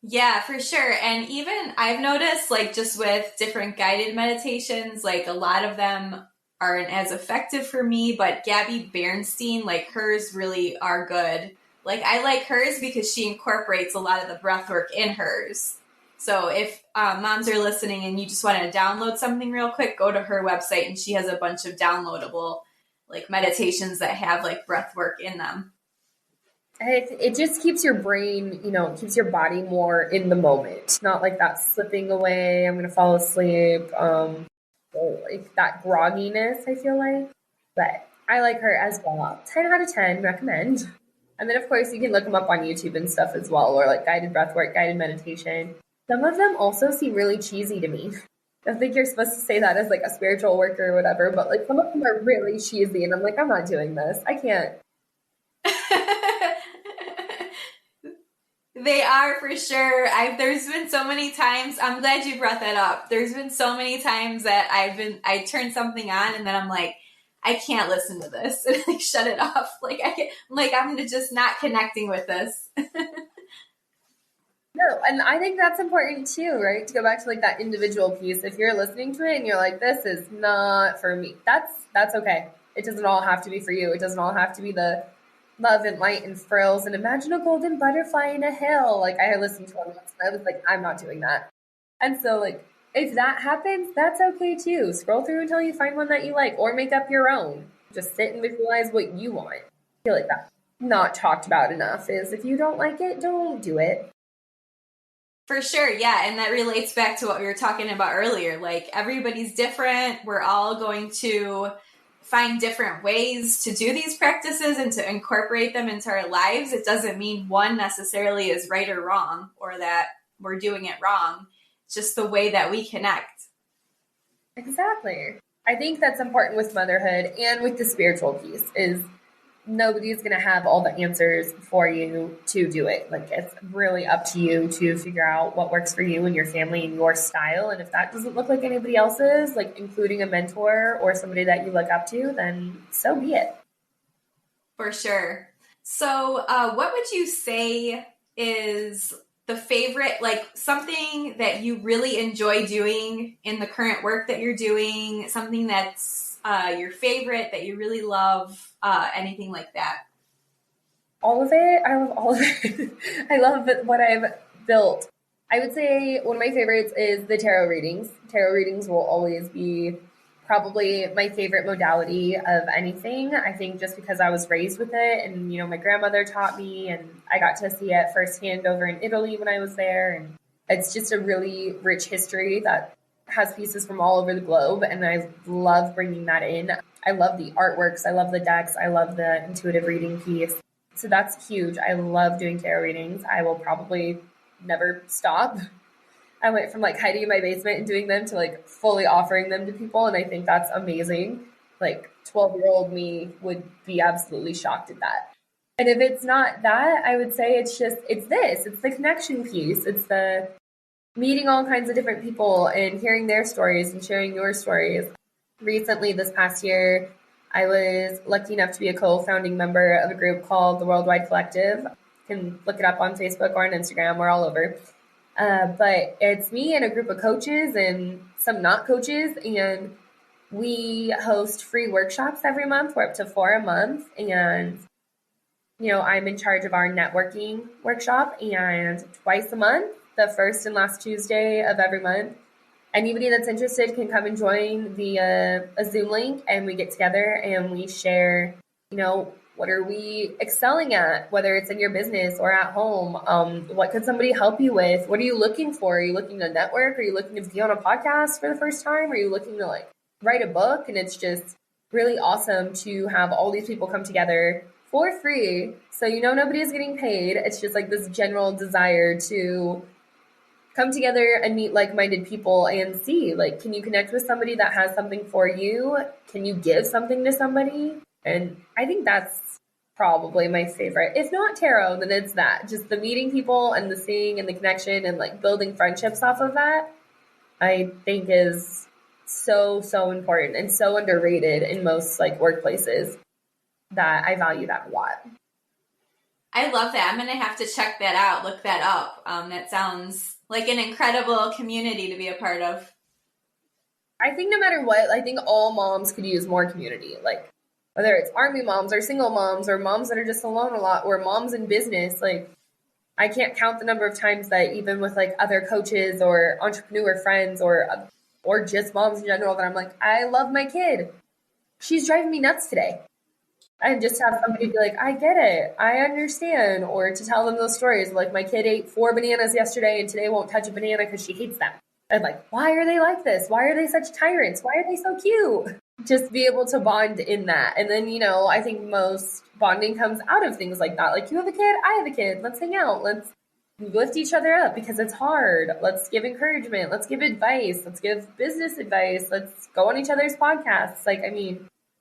Yeah, for sure. And even I've noticed, like, just with different guided meditations, like a lot of them aren't as effective for me, but Gabby Bernstein, like hers really are good. Like, I like hers because she incorporates a lot of the breath work in hers. So if moms are listening and you just want to download something real quick, go to her website, and she has a bunch of downloadable like meditations that have like breath work in them. It just keeps your brain, you know, it keeps your body more in the moment, not like that slipping away, I'm going to fall asleep, like that grogginess, I feel like. But I like her as well. 10 out of 10, recommend. And then, of course, you can look them up on YouTube and stuff as well, or like guided breathwork, guided meditation. Some of them also seem really cheesy to me. I think you're supposed to say that as like a spiritual worker or whatever, but like some of them are really cheesy, and I'm like, I'm not doing this. I can't. They are, for sure. There's been so many times. I'm glad you brought that up. There's been so many times that I turn something on, and then I'm like, I can't listen to this, and like shut it off. Like I'm just not connecting with this. No, and I think that's important too, right? To go back to like that individual piece. If you're listening to it and you're like, this is not for me, that's okay. It doesn't all have to be for you. It doesn't all have to be the love and light and frills and imagine a golden butterfly in a hill. Like, I listened to one once, and I was like, I'm not doing that. And so like, if that happens, that's okay too. Scroll through until you find one that you like, or make up your own. Just sit and visualize what you want. I feel like that's not talked about enough, is if you don't like it, don't do it. For sure, yeah. And that relates back to what we were talking about earlier. Like, everybody's different. We're all going to find different ways to do these practices and to incorporate them into our lives. It doesn't mean one necessarily is right or wrong, or that we're doing it wrong. It's just the way that we connect. Exactly. I think that's important with motherhood and with the spiritual piece is nobody's going to have all the answers for you to do it. Like it's really up to you to figure out what works for you and your family and your style. And if that doesn't look like anybody else's, like including a mentor or somebody that you look up to, then so be it. For sure. So what would you say is the favorite, like something that you really enjoy doing in the current work that you're doing, something that's your favorite that you really love, anything like that? All of it. I love all of it. I love what I've built. I would say one of my favorites is the tarot readings. Tarot readings will always be probably my favorite modality of anything. I think just because I was raised with it and, my grandmother taught me and I got to see it firsthand over in Italy when I was there. And it's just a really rich history that has pieces from all over the globe. And I love bringing that in. I love the artworks. I love the decks. I love the intuitive reading piece. So that's huge. I love doing tarot readings. I will probably never stop. I went from like hiding in my basement and doing them to like fully offering them to people. And I think that's amazing. Like 12-year-old me would be absolutely shocked at that. And if it's not that, I would say it's the connection piece. It's the meeting all kinds of different people and hearing their stories and sharing your stories. Recently, this past year, I was lucky enough to be a co-founding member of a group called the Worldwide Collective. You can look it up on Facebook or on Instagram. We're all over. But it's me and a group of coaches and some not coaches, and we host free workshops every month. We're up to 4 a month, and I'm in charge of our networking workshop, and twice a month, the first and last Tuesday of every month, anybody that's interested can come and join via a Zoom link, and we get together and we share, what are we excelling at, whether it's in your business or at home? What could somebody help you with? What are you looking for? Are you looking to network? Are you looking to be on a podcast for the first time? Are you looking to like write a book? And it's just really awesome to have all these people come together for free. So, nobody's getting paid. It's just like this general desire to come together and meet like-minded people and see, like, can you connect with somebody that has something for you? Can you give something to somebody? And I think that's probably my favorite. If not tarot, then it's that. Just the meeting people and the seeing and the connection and like building friendships off of that, I think is so, so important and so underrated in most like workplaces that I value that a lot. I love that. I'm going to have to check that out, look that up. That sounds like an incredible community to be a part of. I think no matter what, I think all moms could use more community. Like whether it's army moms or single moms or moms that are just alone a lot or moms in business, like I can't count the number of times that even with like other coaches or entrepreneur friends or just moms in general that I'm like, I love my kid. She's driving me nuts today. And just to have somebody be like, I get it. I understand. Or to tell them those stories. Like my kid ate 4 bananas yesterday and today won't touch a banana because she hates them. And like, why are they like this? Why are they such tyrants? Why are they so cute? Just be able to bond in that. And then, I think most bonding comes out of things like that. Like you have a kid, I have a kid. Let's hang out. Let's lift each other up because it's hard. Let's give encouragement. Let's give advice. Let's give business advice. Let's go on each other's podcasts.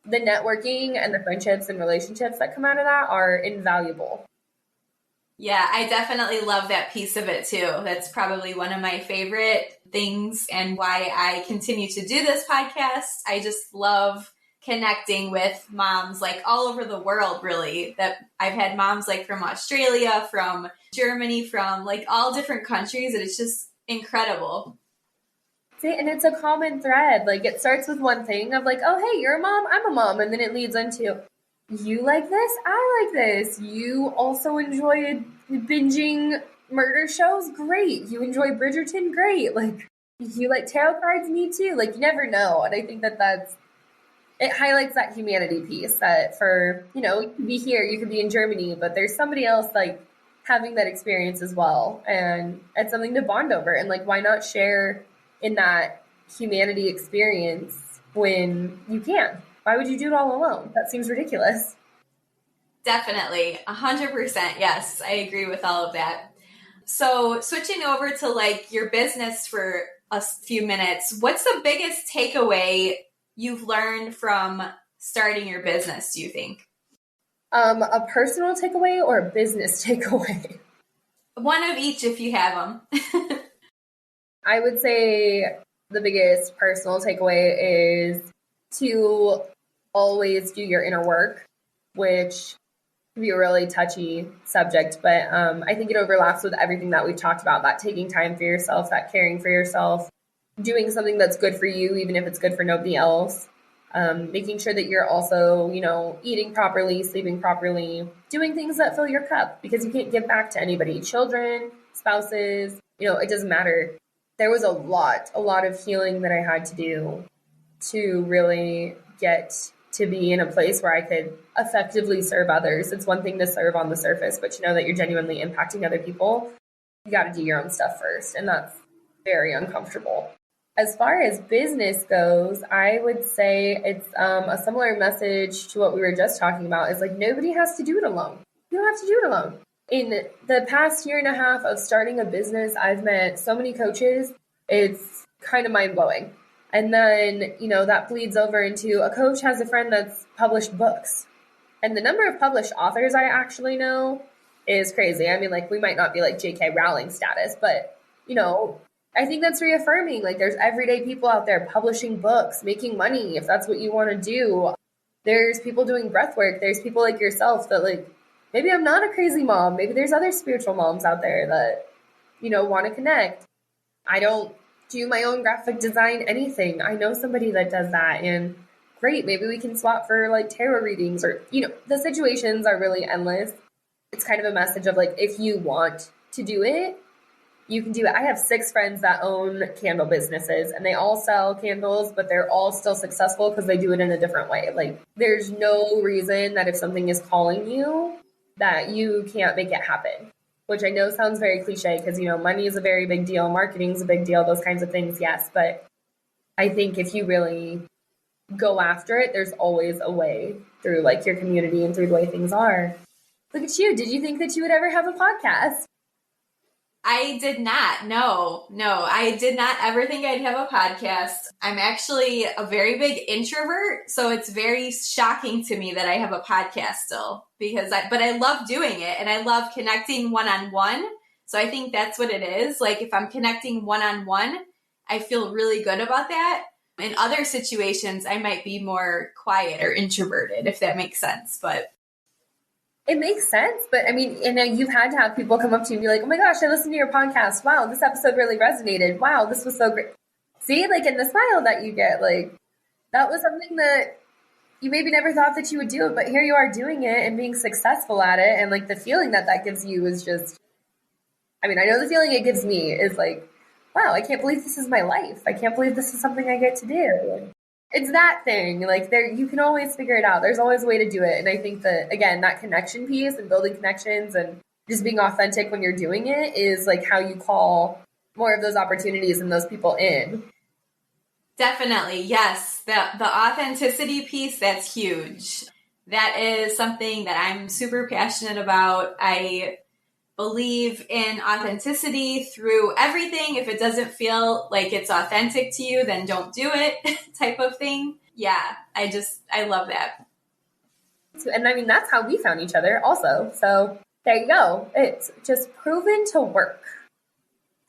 The networking and the friendships and relationships that come out of that are invaluable. Yeah, I definitely love that piece of it too. That's probably one of my favorite things and why I continue to do this podcast. I just love connecting with moms like all over the world, really. That I've had moms like from Australia, from Germany, from like all different countries, and it's just incredible. See, and it's a common thread. Like it starts with one thing of like, oh, hey, you're a mom, I'm a mom. And then it leads into you like this, I like this. You also enjoy binging murder shows? Great. You enjoy Bridgerton? Great. Like you like tarot cards? Me too. Like you never know. And I think it highlights that humanity piece that for, you could be here, you could be in Germany, but there's somebody else like having that experience as well. And it's something to bond over. And like, why not share in that humanity experience when you can? Why would you do it all alone? That seems ridiculous. Definitely. 100%. Yes, I agree with all of that. So switching over to like your business for a few minutes, what's the biggest takeaway you've learned from starting your business, do you think? A personal takeaway or a business takeaway? One of each if you have them. I would say the biggest personal takeaway is to always do your inner work, which can be a really touchy subject, but I think it overlaps with everything that we've talked about, that taking time for yourself, that caring for yourself, doing something that's good for you, even if it's good for nobody else. Making sure that you're also, eating properly, sleeping properly, doing things that fill your cup, because you can't give back to anybody, children, spouses, it doesn't matter. There was a lot of healing that I had to do to really get to be in a place where I could effectively serve others. It's one thing to serve on the surface, but to know that you're genuinely impacting other people, you got to do your own stuff first. And that's very uncomfortable. As far as business goes, I would say it's a similar message to what we were just talking about. Is like, nobody has to do it alone. You don't have to do it alone. In the past year and a half of starting a business, I've met so many coaches. It's kind of mind-blowing. And then, that bleeds over into a coach has a friend that's published books. And the number of published authors I actually know is crazy. I mean, we might not be like J.K. Rowling status, but, I think that's reaffirming. There's everyday people out there publishing books, making money, if that's what you want to do. There's people doing breath work. There's people like yourself that, maybe I'm not a crazy mom. Maybe there's other spiritual moms out there that, want to connect. I don't do my own graphic design, anything. I know somebody that does that, and great, maybe we can swap for tarot readings, or, the situations are really endless. It's kind of a message of if you want to do it, you can do it. I have 6 friends that own candle businesses, and they all sell candles, but they're all still successful because they do it in a different way. There's no reason that if something is calling you that you can't make it happen. Which I know sounds very cliche because, money is a very big deal. Marketing is a big deal. Those kinds of things, yes. But I think if you really go after it, there's always a way through your community and through the way things are. Look at you. Did you think that you would ever have a podcast? I did not. No, I did not ever think I'd have a podcast. I'm actually a very big introvert, so it's very shocking to me that I have a podcast still but I love doing it, and I love connecting one-on-one. So I think that's what it is. If I'm connecting one-on-one, I feel really good about that. In other situations, I might be more quiet or introverted, if that makes sense, but it makes sense, but I mean, you've had to have people come up to you and be like, oh my gosh, I listened to your podcast. Wow, this episode really resonated. Wow, this was so great. See, in the smile that you get, that was something that you maybe never thought that you would do, but here you are doing it and being successful at it. And the feeling that gives you is just, I mean, I know the feeling it gives me is wow, I can't believe this is my life. I can't believe this is something I get to do. It's that thing. You can always figure it out. There's always a way to do it. And I think that, again, that connection piece and building connections and just being authentic when you're doing it is how you call more of those opportunities and those people in. Definitely. Yes. The authenticity piece, that's huge. That is something that I'm super passionate about. I believe in authenticity through everything. If it doesn't feel like it's authentic to you, then don't do it type of thing. Yeah, I love that. And I mean, that's how we found each other also. So there you go. It's just proven to work.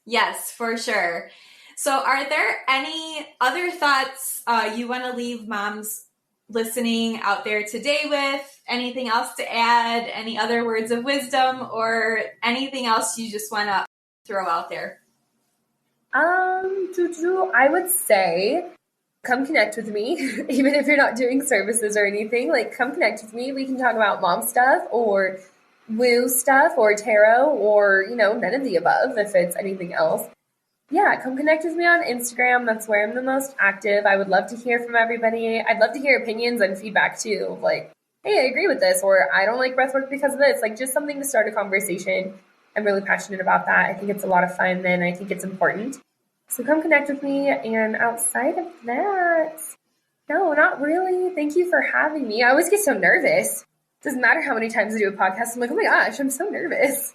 Yes, for sure. So are there any other thoughts you want to leave moms listening out there today with? Anything else to add? Any other words of wisdom or anything else you just want to throw out there? I would say come connect with me, even if you're not doing services or anything. Come connect with me. We can talk about mom stuff or woo stuff or tarot or, none of the above if it's anything else. Yeah, come connect with me on Instagram. That's where I'm the most active. I would love to hear from everybody. I'd love to hear opinions and feedback too. Hey, I agree with this, or I don't like breathwork because of this. Just something to start a conversation. I'm really passionate about that. I think it's a lot of fun and I think it's important. So come connect with me. And outside of that, no, not really. Thank you for having me. I always get so nervous. Doesn't matter how many times I do a podcast. I'm like, oh my gosh, I'm so nervous.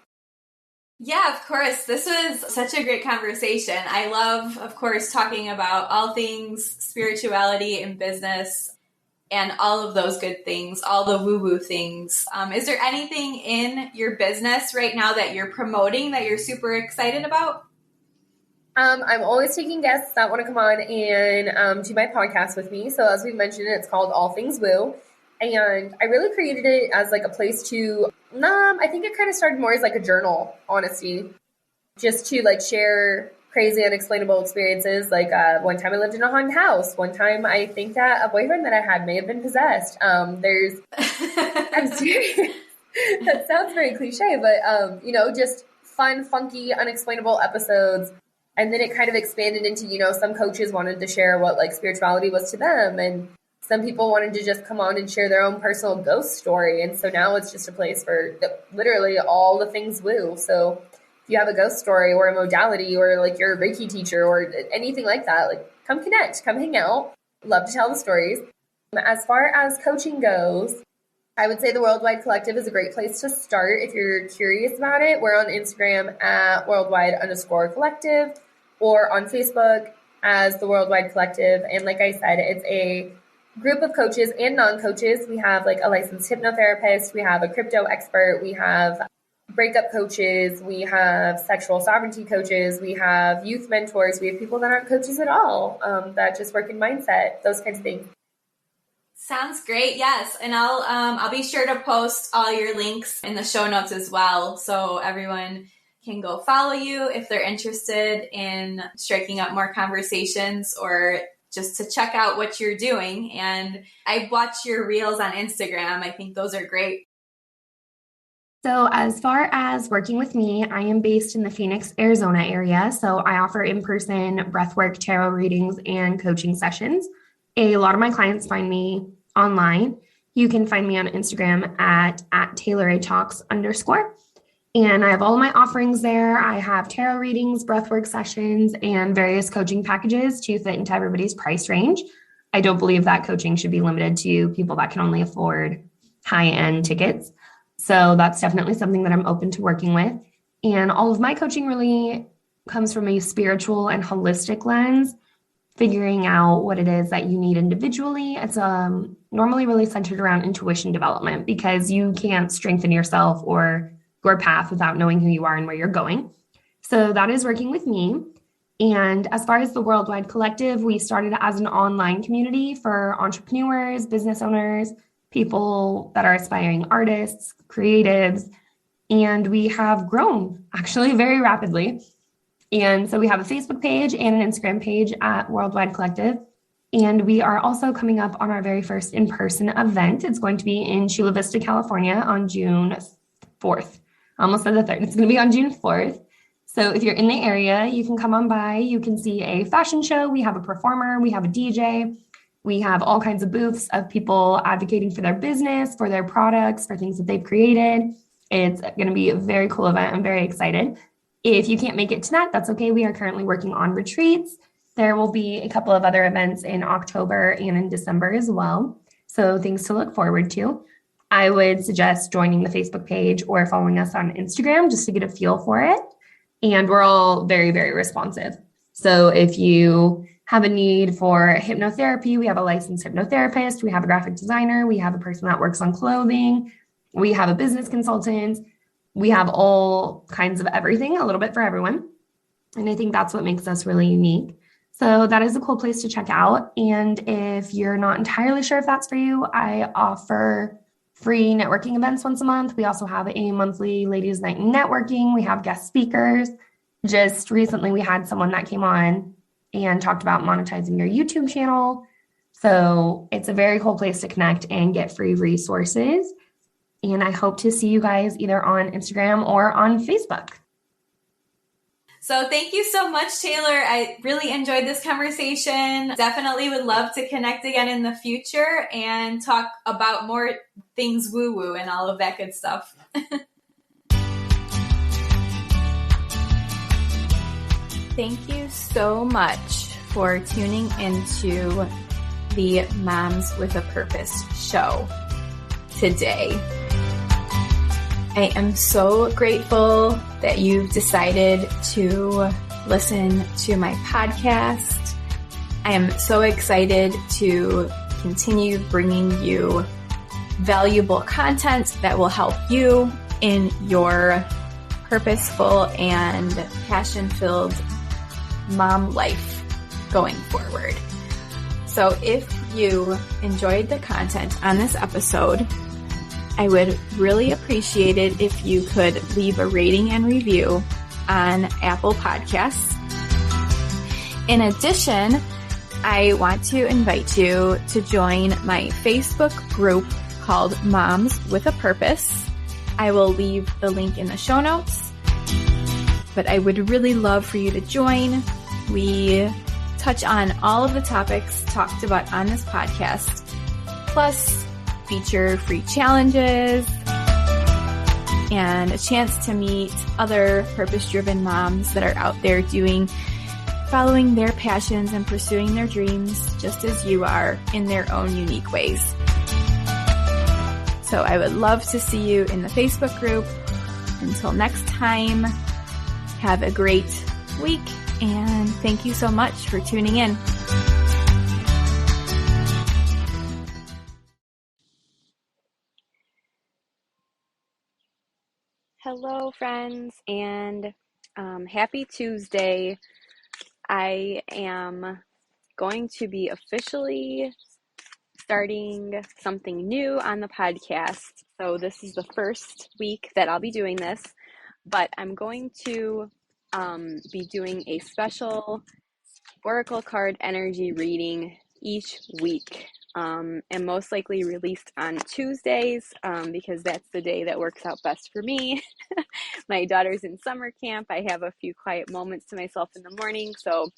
Yeah, of course. This was such a great conversation. I love, of course, talking about all things spirituality and business and all of those good things, all the woo-woo things. Is there anything in your business right now that you're promoting that you're super excited about? I'm always taking guests that want to come on and do my podcast with me. So as we mentioned, it's called All Things Woo. And I really created it as like a place to, I think it kind of started more as like a journal, honestly, just to like share crazy unexplainable experiences. Like one time I lived in a haunted house. One time I think that a boyfriend that I had may have been possessed. I'm serious. That sounds very cliche, but just fun, funky, unexplainable episodes. And then it kind of expanded into, some coaches wanted to share what like spirituality was to them. And some people wanted to just come on and share their own personal ghost story. And so now it's just a place for literally all the things woo. So if you have a ghost story or a modality or like you're a Reiki teacher or anything like that, like come connect, come hang out. Love to tell the stories. As far as coaching goes, I would say the Worldwide Collective is a great place to start if you're curious about it. We're on Instagram at worldwide_collective or on Facebook as the Worldwide Collective. And like I said, it's a group of coaches and non-coaches. We have like a licensed hypnotherapist. We have a crypto expert. We have breakup coaches. We have sexual sovereignty coaches. We have youth mentors. We have people that aren't coaches at all that just work in mindset, those kinds of things. Sounds great. Yes. And I'll be sure to post all your links in the show notes as well. So everyone can go follow you if they're interested in striking up more conversations or just to check out what you're doing. And I watch your reels on Instagram. I think those are great. So as far as working with me, I am based in the Phoenix, Arizona area. So I offer in-person breathwork, tarot readings, and coaching sessions. A lot of my clients find me online. You can find me on Instagram at @TaylorATalks_. And I have all of my offerings there. I have tarot readings, breathwork sessions, and various coaching packages to fit into everybody's price range. I don't believe that coaching should be limited to people that can only afford high-end tickets. So that's definitely something that I'm open to working with. And all of my coaching really comes from a spiritual and holistic lens, figuring out what it is that you need individually. It's normally really centered around intuition development because you can't strengthen yourself or your path without knowing who you are and where you're going. So that is working with me. And as far as the Worldwide Collective, we started as an online community for entrepreneurs, business owners, people that are aspiring artists, creatives, and we have grown actually very rapidly. And so we have a Facebook page and an Instagram page at Worldwide Collective. And we are also coming up on our very first in-person event. It's going to be in Chula Vista, California on June 4th. I almost said the 3rd. It's going to be on June 4th. So if you're in the area, you can come on by. You can see a fashion show. We have a performer. We have a DJ. We have all kinds of booths of people advocating for their business, for their products, for things that they've created. It's going to be a very cool event. I'm very excited. If you can't make it to that, that's okay. We are currently working on retreats. There will be a couple of other events in October and in December as well. So things to look forward to. I would suggest joining the Facebook page or following us on Instagram just to get a feel for it. And we're all very, very responsive. So if you have a need for hypnotherapy, we have a licensed hypnotherapist, we have a graphic designer, we have a person that works on clothing, we have a business consultant, we have all kinds of everything, a little bit for everyone. And I think that's what makes us really unique. So that is a cool place to check out. And if you're not entirely sure if that's for you, I offer free networking events once a month. We also have a monthly ladies' night networking. We have guest speakers. Just recently, we had someone that came on and talked about monetizing your YouTube channel. So it's a very cool place to connect and get free resources. And I hope to see you guys either on Instagram or on Facebook. So thank you so much, Taylor. I really enjoyed this conversation. Definitely would love to connect again in the future and talk about more things woo-woo and all of that good stuff. Thank you so much for tuning into the Moms with a Purpose show today. I am so grateful that you've decided to listen to my podcast. I am so excited to continue bringing you valuable content that will help you in your purposeful and passion-filled mom life going forward. So if you enjoyed the content on this episode, I would really appreciate it if you could leave a rating and review on Apple Podcasts. In addition, I want to invite you to join my Facebook group called Moms with a Purpose. I will leave the link in the show notes, but I would really love for you to join. We touch on all of the topics talked about on this podcast, plus feature free challenges and a chance to meet other purpose-driven moms that are out there following their passions and pursuing their dreams just as you are in their own unique ways. So I would love to see you in the Facebook group. Until next time, have a great week, and thank you so much for tuning in. Hello, friends, and happy Tuesday. I am going to be officially starting something new on the podcast. So this is the first week that I'll be doing this, but I'm going to be doing a special Oracle card energy reading each week, and most likely released on Tuesdays because that's the day that works out best for me. My daughter's in summer camp. I have a few quiet moments to myself in the morning, so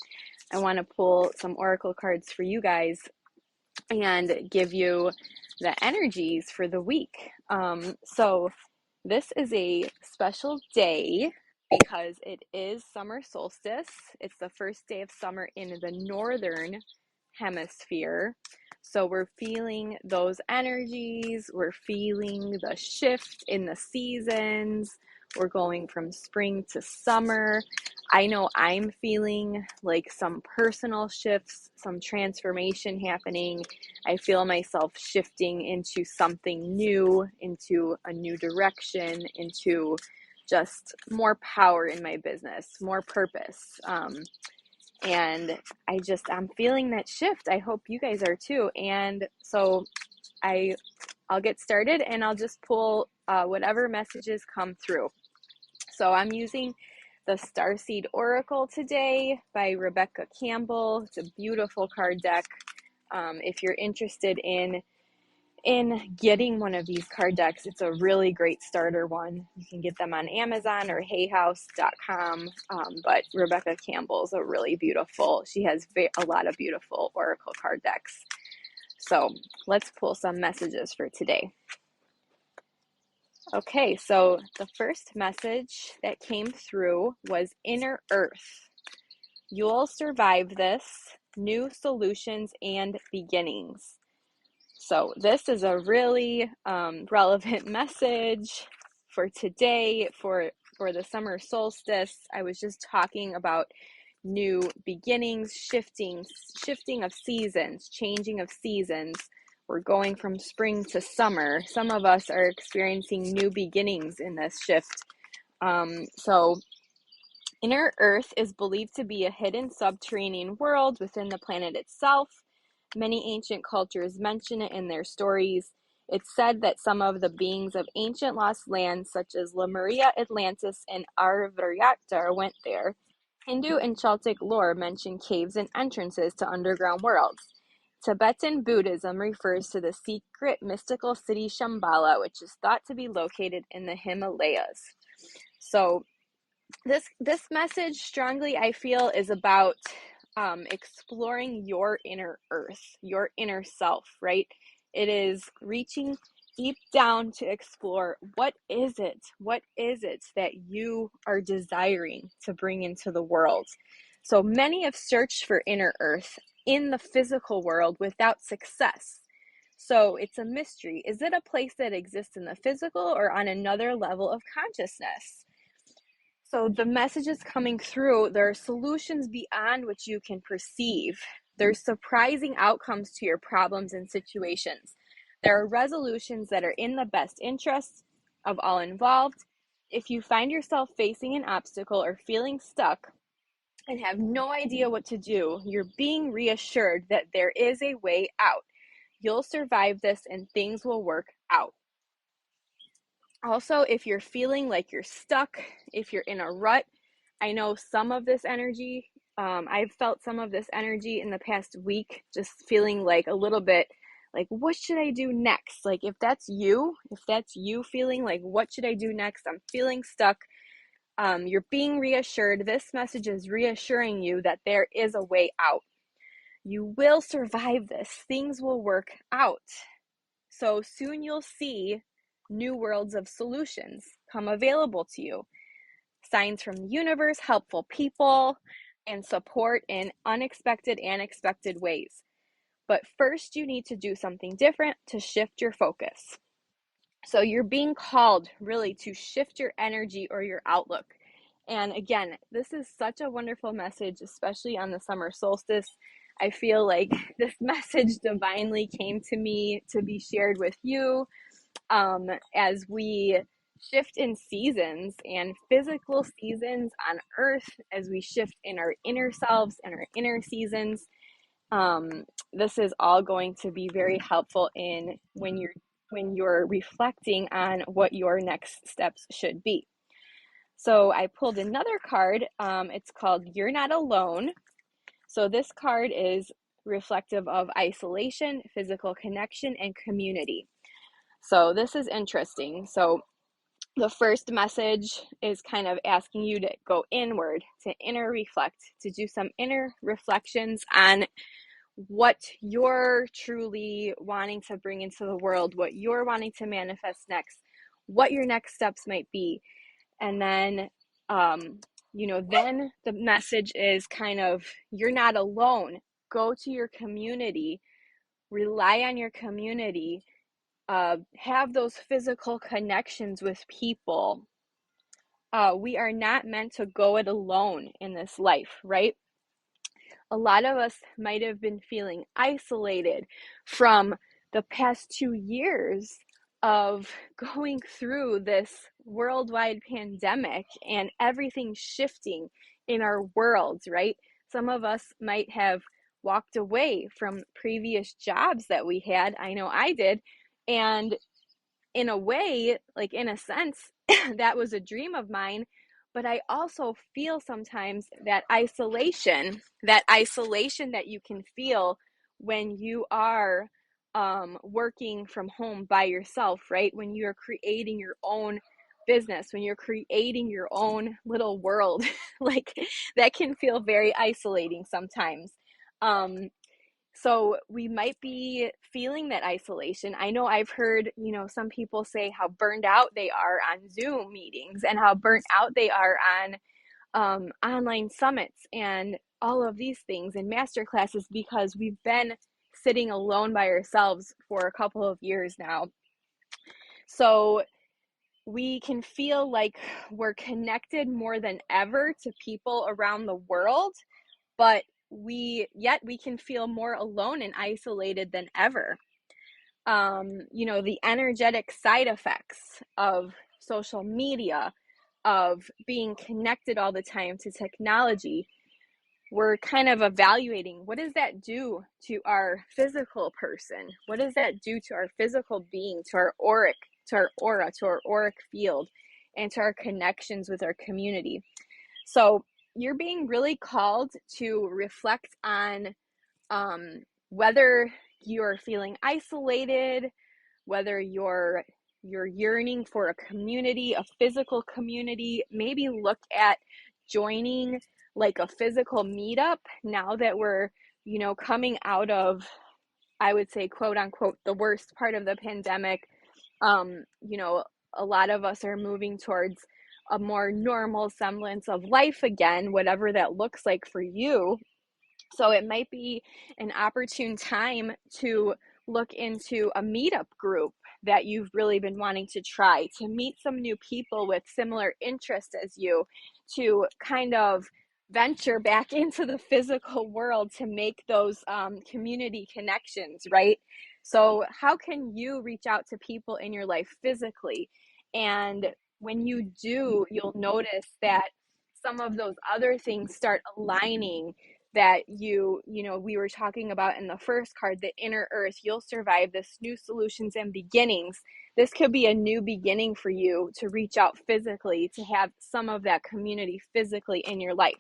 I want to pull some Oracle cards for you guys and give you the energies for the week. So this is a special day because it is summer solstice. It's the first day of summer in the northern hemisphere. So we're feeling those energies. We're feeling the shift in the seasons. We're going from spring to summer. I know I'm feeling like some personal shifts, some transformation happening. I feel myself shifting into something new, into a new direction, into just more power in my business, more purpose. And I'm feeling that shift. I hope you guys are too. And so I'll get started and I'll just pull whatever messages come through. So I'm using the Starseed Oracle today by Rebecca Campbell. It's a beautiful card deck. If you're interested in getting one of these card decks, it's a really great starter one. You can get them on Amazon or hayhouse.com. But Rebecca Campbell's a really beautiful, she has a lot of beautiful Oracle card decks. So let's pull some messages for today. Okay, so the first message that came through was Inner Earth. You'll survive this. New solutions and beginnings. So this is a really relevant message for today, for the summer solstice. I was just talking about new beginnings, shifting of seasons, changing of seasons. We're going from spring to summer. Some of us are experiencing new beginnings in this shift. So Inner Earth is believed to be a hidden subterranean world within the planet itself. Many ancient cultures mention it in their stories. It's said that some of the beings of ancient lost lands, such as Lemuria, Atlantis, and Arvayaktar, went there. Hindu and Celtic lore mention caves and entrances to underground worlds. Tibetan Buddhism refers to the secret mystical city Shambhala, which is thought to be located in the Himalayas. So this message strongly, I feel, is about exploring your inner earth, your inner self, right? It is reaching deep down to explore what is it that you are desiring to bring into the world. So many have searched for inner earth in the physical world without success. So it's a mystery. Is it a place that exists in the physical or on another level of consciousness? So the messages coming through, there are solutions beyond what you can perceive. There's surprising outcomes to your problems and situations. There are resolutions that are in the best interests of all involved. If you find yourself facing an obstacle or feeling stuck and have no idea what to do, you're being reassured that there is a way out. You'll survive this and things will work out. Also, if you're feeling like you're stuck, if you're in a rut, I know some of this energy. I've felt some of this energy in the past week, just feeling like a little bit like, what should I do next? Like, if that's you feeling like, what should I do next? I'm feeling stuck. You're being reassured. This message is reassuring you that there is a way out. You will survive this. Things will work out. So soon you'll see new worlds of solutions come available to you. Signs from the universe, helpful people, and support in unexpected and expected ways. But first, you need to do something different to shift your focus. So you're being called really to shift your energy or your outlook. And again, this is such a wonderful message, especially on the summer solstice. I feel like this message divinely came to me to be shared with you as we shift in seasons and physical seasons on earth, as we shift in our inner selves and our inner seasons. This is all going to be very helpful in when you're reflecting on what your next steps should be. So I pulled another card. It's called You're Not Alone. So this card is reflective of isolation, physical connection, and community. So this is interesting. So the first message is kind of asking you to go inward, to inner reflect, to do some inner reflections on what you're truly wanting to bring into the world, what you're wanting to manifest next, what your next steps might be. And then, then the message is kind of, you're not alone. Go to your community, rely on your community, have those physical connections with people. We are not meant to go it alone in this life, right? A lot of us might have been feeling isolated from the past 2 years of going through this worldwide pandemic and everything shifting in our worlds, right? Some of us might have walked away from previous jobs that we had. I know I did. And in a way, like in a sense, that was a dream of mine. But I also feel sometimes that isolation that you can feel when you are working from home by yourself, right? When you're creating your own business, when you're creating your own little world, like that can feel very isolating sometimes. So we might be feeling that isolation. I know I've heard, some people say how burned out they are on Zoom meetings and how burnt out they are on online summits and all of these things and master classes because we've been sitting alone by ourselves for a couple of years now. So we can feel like we're connected more than ever to people around the world, but we can feel more alone and isolated than ever. The energetic side effects of social media, of being connected all the time to technology, we're kind of evaluating, what does that do to our physical person? What does that do to our physical being, to our auric, to our aura, to our auric field, and to our connections with our community? So you're being really called to reflect on whether you're feeling isolated, whether you're yearning for a community, a physical community. Maybe look at joining like a physical meetup now that we're, coming out of, I would say, quote unquote, the worst part of the pandemic. A lot of us are moving towards a more normal semblance of life again, whatever that looks like for you. So it might be an opportune time to look into a meetup group that you've really been wanting to try, to meet some new people with similar interests as you, to kind of venture back into the physical world to make those community connections, right? So how can you reach out to people in your life physically? And when you do, you'll notice that some of those other things start aligning, that we were talking about in the first card, the inner earth. You'll survive this, new solutions and beginnings. This could be a new beginning for you to reach out physically, to have some of that community physically in your life.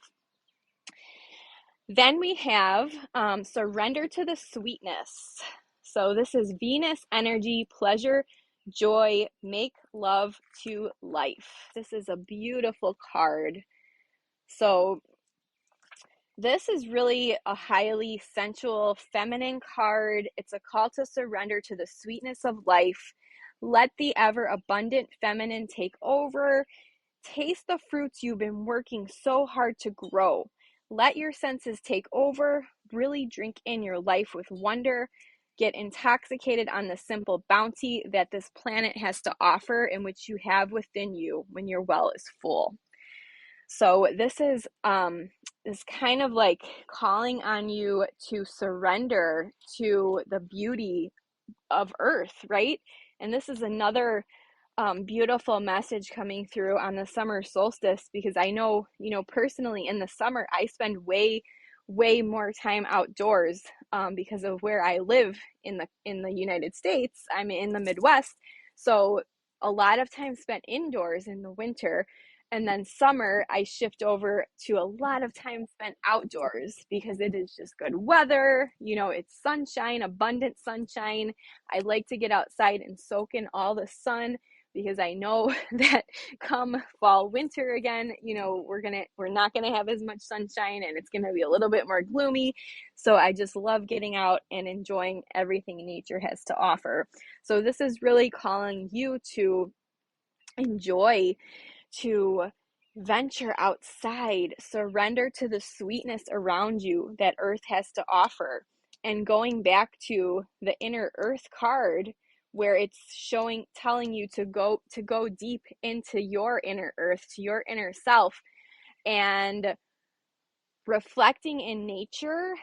Then we have surrender to the sweetness. So this is Venus energy, pleasure, joy, make love to life. This is a beautiful card. So this is really a highly sensual, feminine card. It's a call to surrender to the sweetness of life. Let the ever abundant feminine take over. Taste the fruits you've been working so hard to grow. Let your senses take over. Really drink in your life with wonder. Get intoxicated on the simple bounty that this planet has to offer, and which you have within you when your well is full. So this is kind of like calling on you to surrender to the beauty of Earth, right? And this is another beautiful message coming through on the summer solstice, because I know, personally in the summer, I spend way more time outdoors because of where I live in the United States. I'm in the Midwest, so a lot of time spent indoors in the winter. And then summer, I shift over to a lot of time spent outdoors because it is just good weather. It's sunshine, abundant sunshine. I like to get outside and soak in all the sun, because I know that come fall, winter again, we're not gonna have as much sunshine, and it's gonna be a little bit more gloomy. So I just love getting out and enjoying everything nature has to offer. So this is really calling you to enjoy, to venture outside, surrender to the sweetness around you that Earth has to offer. And going back to the inner Earth card, where it's telling you to go deep into your inner Earth, to your inner self, and reflecting in nature,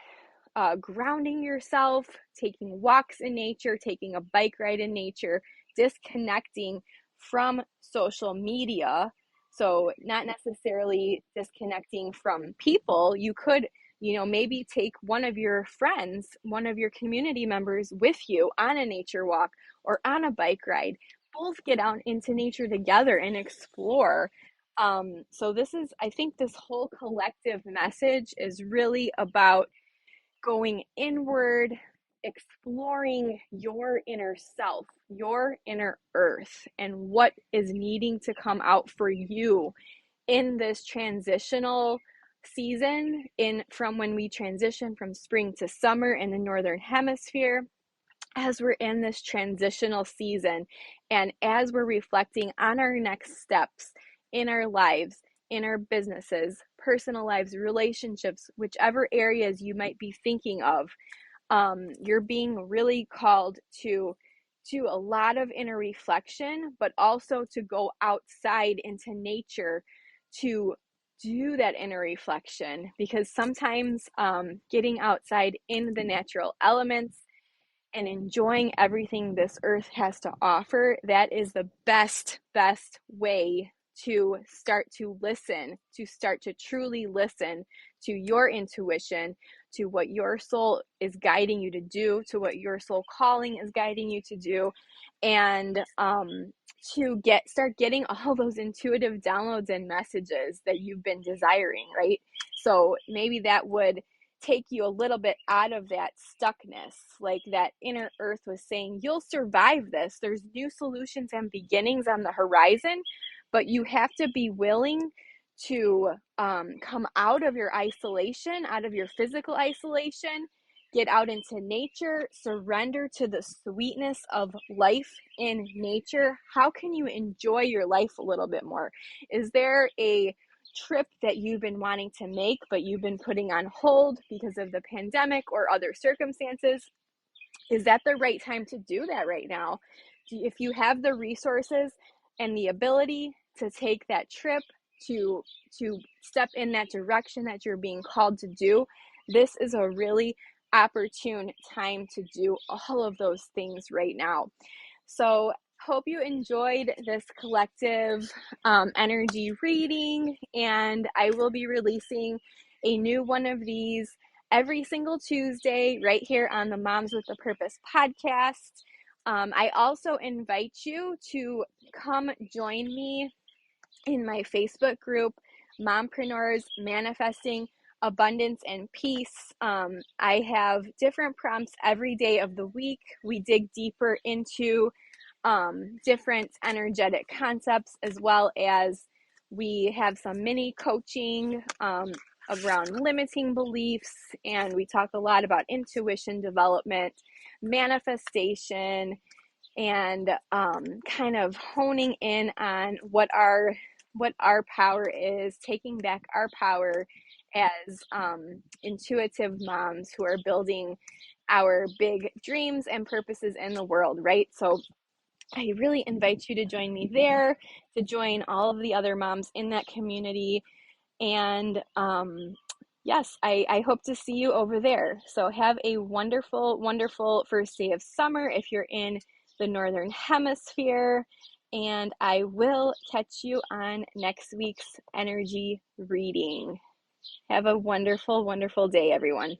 grounding yourself, taking walks in nature, taking a bike ride in nature, disconnecting from social media. So not necessarily disconnecting from people. You could, maybe take one of your friends, one of your community members with you on a nature walk or on a bike ride. Both get out into nature together and explore. So I think this whole collective message is really about going inward, exploring your inner self, your inner Earth, and what is needing to come out for you in this transitional season, from when we transition from spring to summer in the Northern Hemisphere. As we're in this transitional season, and as we're reflecting on our next steps in our lives, in our businesses, personal lives, relationships, whichever areas you might be thinking of, you're being really called to a lot of inner reflection, but also to go outside into nature to do that inner reflection, because sometimes getting outside in the natural elements and enjoying everything this earth has to offer, that is the best way to start to listen, to start to truly listen to your intuition, to what your soul is guiding you to do, to what your soul calling is guiding you to do, and to start getting all those intuitive downloads and messages that you've been desiring, right? So maybe that would take you a little bit out of that stuckness, like that inner earth was saying, you'll survive this. There's new solutions and beginnings on the horizon, but you have to be willing to come out of your isolation, out of your physical isolation, get out into nature, surrender to the sweetness of life in nature. How can you enjoy your life a little bit more? Is there a trip that you've been wanting to make, but you've been putting on hold because of the pandemic or other circumstances? is that the right time to do that right now? If you have the resources and the ability to take that trip, to step in that direction that you're being called to do, this is a really opportune time to do all of those things right now. So hope you enjoyed this collective energy reading, and I will be releasing a new one of these every single Tuesday right here on the Moms with a Purpose podcast. I also invite you to come join me in my Facebook group, Mompreneurs Manifesting Abundance and Peace. I have different prompts every day of the week. We dig deeper into different energetic concepts, as well as we have some mini coaching around limiting beliefs, and we talk a lot about intuition development, manifestation, and kind of honing in on what our power is, taking back our power as intuitive moms who are building our big dreams and purposes in the world, right? So I really invite you to join me there, to join all of the other moms in that community. And yes, I hope to see you over there. So have a wonderful, wonderful first day of summer if you're in the Northern Hemisphere. And I will catch you on next week's energy reading. Have a wonderful, wonderful day, everyone.